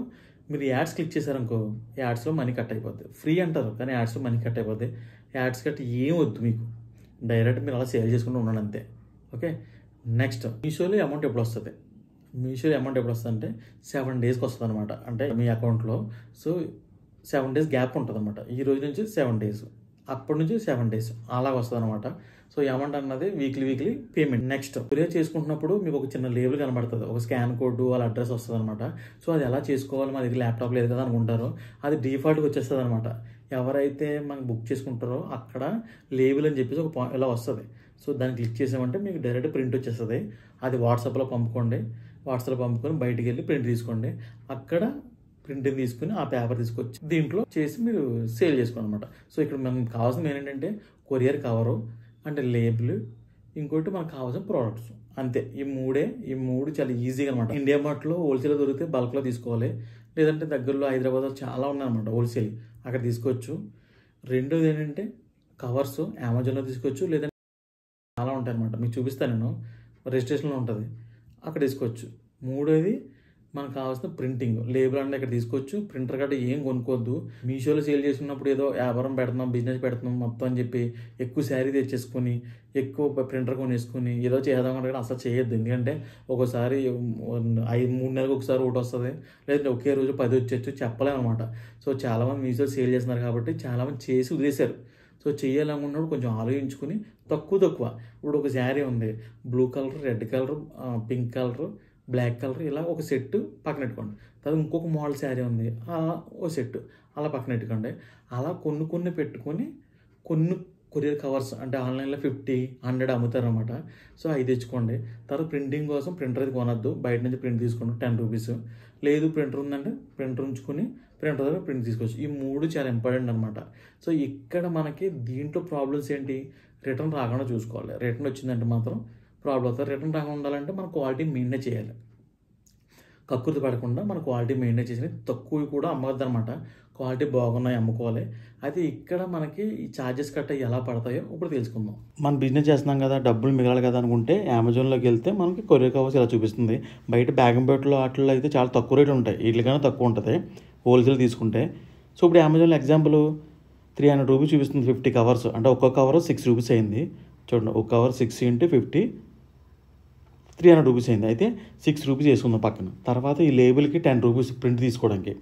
మీరు యాడ్స్ క్లిక్ చేశారనుకో, యాడ్స్లో మనీ కట్ అయిపోద్ది. ఫ్రీ అంటారు కానీ యాడ్స్లో మనీ కట్ అయిపోద్ది. యాడ్స్ కట్ ఏం వద్దు మీకు, డైరెక్ట్ మీరు అలా సేల్ చేసుకుంటూ ఉండండి అంతే. ఓకే. నెక్స్ట్ మీషోలో అమౌంట్ ఎప్పుడు వస్తుంది? మీషోలో అమౌంట్ ఎప్పుడు వస్తుంది అంటే 7 డేస్కి వస్తుంది అనమాట. అంటే మీ అకౌంట్లో సో 7 డేస్ గ్యాప్ ఉంటుంది అనమాట. ఈ రోజు నుంచి 7 డేస్, అప్పటి నుంచి 7 డేస్ అలాగ వస్తుంది అనమాట. సో అమౌంట్ అన్నది వీక్లీ పేమెంట్. నెక్స్ట్ కొరియర్ చేసుకుంటున్నప్పుడు మీకు ఒక చిన్న లేబుల్ కనబడుతుంది, ఒక స్కాన్ కోడ్ వాళ్ళ అడ్రస్ వస్తుంది అనమాట. సో అది ఎలా చేసుకోవాలి, మా దగ్గర ల్యాప్టాప్ లేదు కదా అనుకుంటారు, అది డిఫాల్ట్గా వచ్చేస్తుంది అనమాట. ఎవరైతే మనం బుక్ చేసుకుంటారో అక్కడ లేబుల్ అని చెప్పేసి ఒక ఇలా వస్తుంది. సో దాన్ని క్లిక్ చేసామంటే మీకు డైరెక్ట్ ప్రింట్ వచ్చేస్తుంది. అది వాట్సాప్లో పంపుకోండి, వాట్సాప్లో పంపుకొని బయటికి వెళ్ళి ప్రింట్ తీసుకోండి. అక్కడ ప్రింట్ తీసుకుని ఆ పేపర్ తీసుకొచ్చి దీంట్లో చేసి మీరు సేల్ చేసుకోండి అనమాట. సో ఇక్కడ మనకు కావాల్సింది ఏంటంటే కొరియర్ కవరు అంటే లేబుల్, ఇంకోటి మనకు కావాల్సిన ప్రోడక్ట్స్, అంతే. ఈ మూడు చాలా ఈజీగా అనమాట. ఇండియా మార్ట్లో హోల్సేల్ దొరికితే బల్క్లో తీసుకోవాలి, లేదంటే దగ్గరలో హైదరాబాద్లో చాలా ఉన్నాయన్నమాట హోల్సేల్, అక్కడ తీసుకోవచ్చు. రెండోది ఏంటంటే కవర్స్ అమెజాన్లో తీసుకోవచ్చు, లేదంటే చాలా ఉంటాయి అనమాట. మీకు చూపిస్తాను నేను, రిజిస్ట్రేషన్లో ఉంటుంది, అక్కడ తీసుకోవచ్చు. మూడోది మనకు కావాల్సిన ప్రింటింగ్ లేబుల్ అంటే ఇక్కడ తీసుకోవచ్చు. ప్రింటర్ గట్రా ఏం కొనుక్కోవద్దు. మీషోలో సేల్ చేస్తున్నప్పుడు ఏదో వ్యాపారం పెడుతున్నాం, బిజినెస్ పెడుతున్నాం మొత్తం అని చెప్పి ఎక్కువ శారీ తెచ్చేసుకొని ఎక్కువ ప్రింటర్ కొనేసుకుని ఏదో చేద్దామంటే అసలు చేయొద్దు. ఎందుకంటే ఒకసారి 3 నెలలకు ఒకసారి ఒకటి వస్తుంది, లేదంటే ఒకే రోజు 10 వచ్చేచ్చు, చెప్పలేము అనమాట. సో చాలామంది మీషో సేల్ చేస్తున్నారు కాబట్టి చాలామంది చేసి వదిలేశారు. సో చేయాలనుకున్నప్పుడు కొంచెం ఆలోచించుకుని తక్కువ ఇప్పుడు ఒక శారీ ఉంది, blue colour, red colour, pink colour, black colour, ఇలా ఒక సెట్ పక్కన పెట్టుకోండి. తర్వాత ఇంకొక మోడల్ శారీ ఉంది, ఒక సెట్ అలా పక్కన పెట్టుకోండి. అలా కొన్ని పెట్టుకొని కొన్ని కొరియర్ కవర్స్ అంటే ఆన్లైన్లో 50, 100 అమ్ముతారు అనమాట. సో అవి తెచ్చుకోండి. తర్వాత ప్రింటింగ్ కోసం ప్రింటర్ అయితే కొనద్దు, బయట నుంచి ప్రింట్ తీసుకోండి, 10 రూపీస్. లేదు ప్రింటర్ ఉందంటే ప్రింటర్ ఉంచుకొని ప్రింటర్ దగ్గర ప్రింట్ తీసుకోవచ్చు. ఈ 3 చాలా ఇంపార్టెంట్ అనమాట. సో ఇక్కడ మనకి దీంట్లో ప్రాబ్లమ్స్ ఏంటి, రిటర్న్ రాకుండా చూసుకోవాలి. రిటర్న్ వచ్చిందంటే మాత్రం ప్రాబ్లం అవుతుంది. రిటర్న్ రాకుండా ఉండాలంటే మన క్వాలిటీ మెయింటైన్ చేయాలి. కక్కుర్తి పడకుండా మన క్వాలిటీ మెయింటైన్ చేసి తక్కువ కూడా అమ్మవద్దు అనమాట. క్వాలిటీ బాగున్నాయి అమ్ముకోవాలి. అయితే ఇక్కడ మనకి ఈ ఛార్జెస్ కట్ట ఎలా పడతాయో ఇప్పుడు తెలుసుకుందాం. మనం బిజినెస్ చేస్తున్నాం కదా, డబ్బులు మిగలాలి కదా అనుకుంటే అమెజాన్లోకి వెళ్తే మనకి కొరియర్ కవర్స్ ఇలా చూపిస్తుంది. బయట బేగంపేటలో వాటిల్లో అయితే చాలా తక్కువ రేట్లు ఉంటాయి, వీటికన్నా తక్కువ ఉంటుంది హోల్సేల్ తీసుకుంటే. సో ఇప్పుడు అమెజాన్లో ఎగ్జాంపుల్ 300 రూపీస్ చూపిస్తుంది 50 కవర్స్, అంటే ఒక్కొక్క కవర్ 6 రూపీస్ అయింది. చూడండి, ఒక కవర్ 6 × 50 300 రూపీస్ అయింది. అయితే 6 రూపీస్ వేసుకుందాం పక్కన. తర్వాత ఈ లేబుల్కి 10 రూపీస్ ప్రింట్ తీసుకోవడానికి,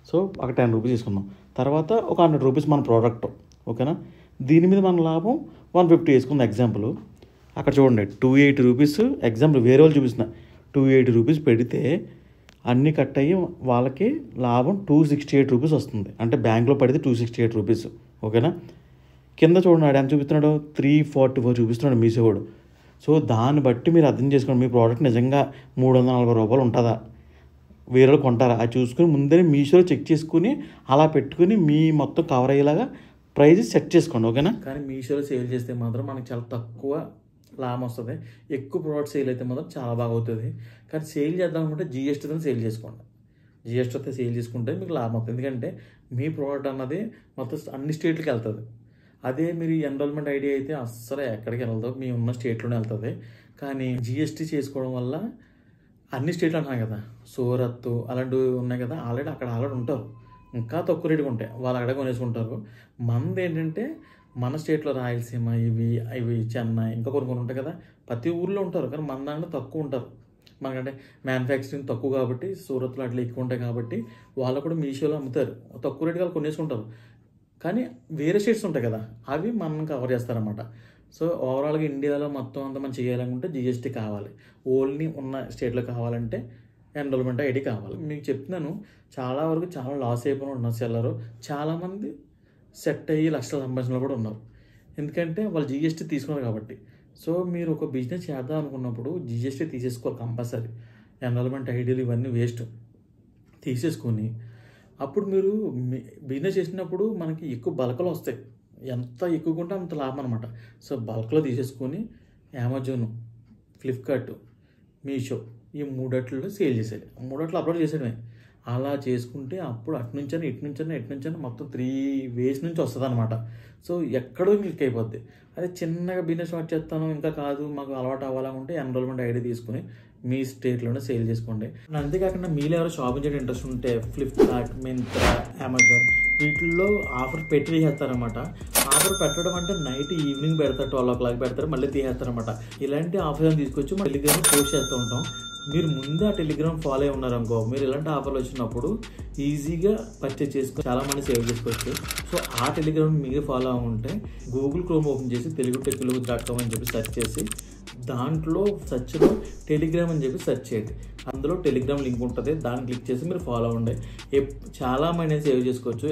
సో అక్కడ 10 రూపీస్ తీసుకుందాం. తర్వాత ఒక 100 రూపీస్ మన ప్రోడక్ట్, ఓకేనా. దీని మీద మన లాభం 150 వేసుకుందాం ఎగ్జాంపుల్. అక్కడ చూడండి 280 రూపీస్ ఎగ్జాంపుల్ వేరే వాళ్ళు చూపిస్తున్నా. 280 రూపీస్ పెడితే అన్నీ కట్ అయ్యి వాళ్ళకి లాభం 268 రూపీస్ వస్తుంది. అంటే బ్యాంక్లో పడితే 268 రూపీస్, ఓకేనా. కింద చూడండి ఆడు ఎంత చూపిస్తున్నాడు, 344 చూపిస్తున్నాడు మీషోవాడు. సో దాన్ని బట్టి మీరు అర్థం చేసుకోండి మీ ప్రోడక్ట్ నిజంగా 340 రూపాయలు ఉంటుందా, వేరే వాళ్ళు కొంటారా అది చూసుకుని ముందే మీషోలో చెక్ చేసుకుని అలా పెట్టుకుని మీ మొత్తం కవర్ అయ్యేలాగా ప్రైస్ సెట్ చేసుకోండి, ఓకేనా. కానీ మీషోలో సేల్ చేస్తే మాత్రం మనకి చాలా తక్కువ లాభం వస్తుంది. ఎక్కువ ప్రోడక్ట్ సేల్ అయితే మాత్రం చాలా బాగా అవుతుంది. కానీ సేల్ చేద్దాం అనుకుంటే జిఎస్టీతో సేల్ చేసుకోండి. జిఎస్టీతో సేల్ చేసుకుంటే మీకు లాభం అవుతుంది. ఎందుకంటే మీ ప్రోడక్ట్ అన్నది మొత్తం అన్ని స్టేట్లకి వెళ్తుంది. అదే మీరు ఎన్రోల్మెంట్ ఐడి అయితే అస్సలు ఎక్కడికి వెళ్తావు, మీ ఉన్న స్టేట్లోనే వెళ్తుంది. కానీ జిఎస్టీ చేసుకోవడం వల్ల అన్ని స్టేట్లు అంటున్నాయి కదా, సూరత్ అలాంటివి ఉన్నాయి కదా, ఆల్రెడీ ఉంటారు, ఇంకా తక్కువ రేటుగా ఉంటాయి, వాళ్ళు అక్కడ కొనేసుకుంటారు. మనది ఏంటంటే మన స్టేట్లో రాయలసీమ, ఇవి చెన్నై, ఇంకా కొన్ని ఉంటాయి కదా, ప్రతి ఊర్లో ఉంటారు. కానీ మన దాంట్లో తక్కువ ఉంటారు. మనకంటే మ్యానుఫ్యాక్చరింగ్ తక్కువ కాబట్టి సూరత్లో అట్లా ఎక్కువ ఉంటాయి కాబట్టి వాళ్ళు కూడా మీషోలో అమ్ముతారు, తక్కువ రేటుగా వాళ్ళు కొనేసుకుంటారు. కానీ వేరే స్టేట్స్ ఉంటాయి కదా, అవి మనం కవర్ చేస్తారన్నమాట. సో ఓవరాల్గా ఇండియాలో మొత్తం అంతా మనం చేయాలనుకుంటే జిఎస్టీ కావాలి. ఓన్లీ ఉన్న స్టేట్లో కావాలంటే ఎన్రోల్మెంట్ ఐడి కావాలి. మీకు చెప్తున్నాను, చాలా వరకు చాలా లాస్ అయిపోయిన ఉన్నారు సెల్లరు. చాలామంది సెట్ అయ్యి లక్షల సంపాదించిన కూడా ఉన్నారు, ఎందుకంటే వాళ్ళు జిఎస్టీ తీసుకున్నారు కాబట్టి. సో మీరు ఒక బిజినెస్ చేద్దాం అనుకున్నప్పుడు జిఎస్టీ తీసేసుకోవాలి కంపల్సరీ. ఎన్రోల్మెంట్ ఐడీలు ఇవన్నీ వేస్ట్ తీసేసుకొని అప్పుడు మీరు బిజినెస్ చేసినప్పుడు మనకి ఎక్కువ బల్క్లో వస్తాయి. ఎంత ఎక్కువగా ఉంటే అంత లాభం అనమాట. సో బల్క్లో తీసేసుకొని అమెజాన్, ఫ్లిప్కార్ట్, మీషో ఈ 3 సేల్ చేసేది, 3 అప్లోడ్ చేసేయడమే. అలా చేసుకుంటే అప్పుడు అటు నుంచైనా మొత్తం 3 వేస్ నుంచి వస్తుంది అనమాట. సో ఎక్కడో క్లిక్ అయిపోద్ది. అదే చిన్నగా బిజినెస్ స్టార్ట్ చేస్తాను ఇంకా కాదు మాకు అలవాటు అవ్వాలనుకుంటే ఎన్రోల్మెంట్ ఐడి తీసుకుని మీ స్టేట్లోనే సేల్ చేసుకోండి. అంతేకాకుండా మీలో ఎవరో షాపింగ్ చేయడం ఇంట్రెస్ట్ ఉంటే ఫ్లిప్కార్ట్, మింత్రా, అమెజాన్ వీటిల్లో ఆఫర్ పెట్టి తీసేస్తారనమాట. ఆఫర్ పెట్టడం అంటే నైట్ ఈవినింగ్ పెడతారు, 12 o'clock పెడతారు, మళ్ళీ తీసేస్తారనమాట. ఇలాంటి ఆఫర్ తీసుకొచ్చి మన టెలిగ్రామ్ పోస్ట్ చేస్తూ ఉంటాం. మీరు ముందే ఆ టెలిగ్రామ్ ఫాలో అయి ఉన్నారనుకో, మీరు ఇలాంటి ఆఫర్లు వచ్చినప్పుడు ఈజీగా పర్చేజ్ చేసుకొని చాలామంది సేవ్ చేసుకోవచ్చు. సో ఆ టెలిగ్రామ్ మీరు ఫాలో అవ్వకుంటే గూగుల్ క్రోమ్ ఓపెన్ చేసి telugutechilugu.com అని చెప్పి సెర్చ్ చేసి దాంట్లో సెర్చ్లో టెలిగ్రామ్ అని చెప్పి సెర్చ్ చేయండి. అందులో టెలిగ్రామ్ లింక్ ఉంటుంది, దాన్ని క్లిక్ చేసి మీరు ఫాలో అవ్వండి. చాలా మనీ సేవ్ చేసుకోవచ్చు.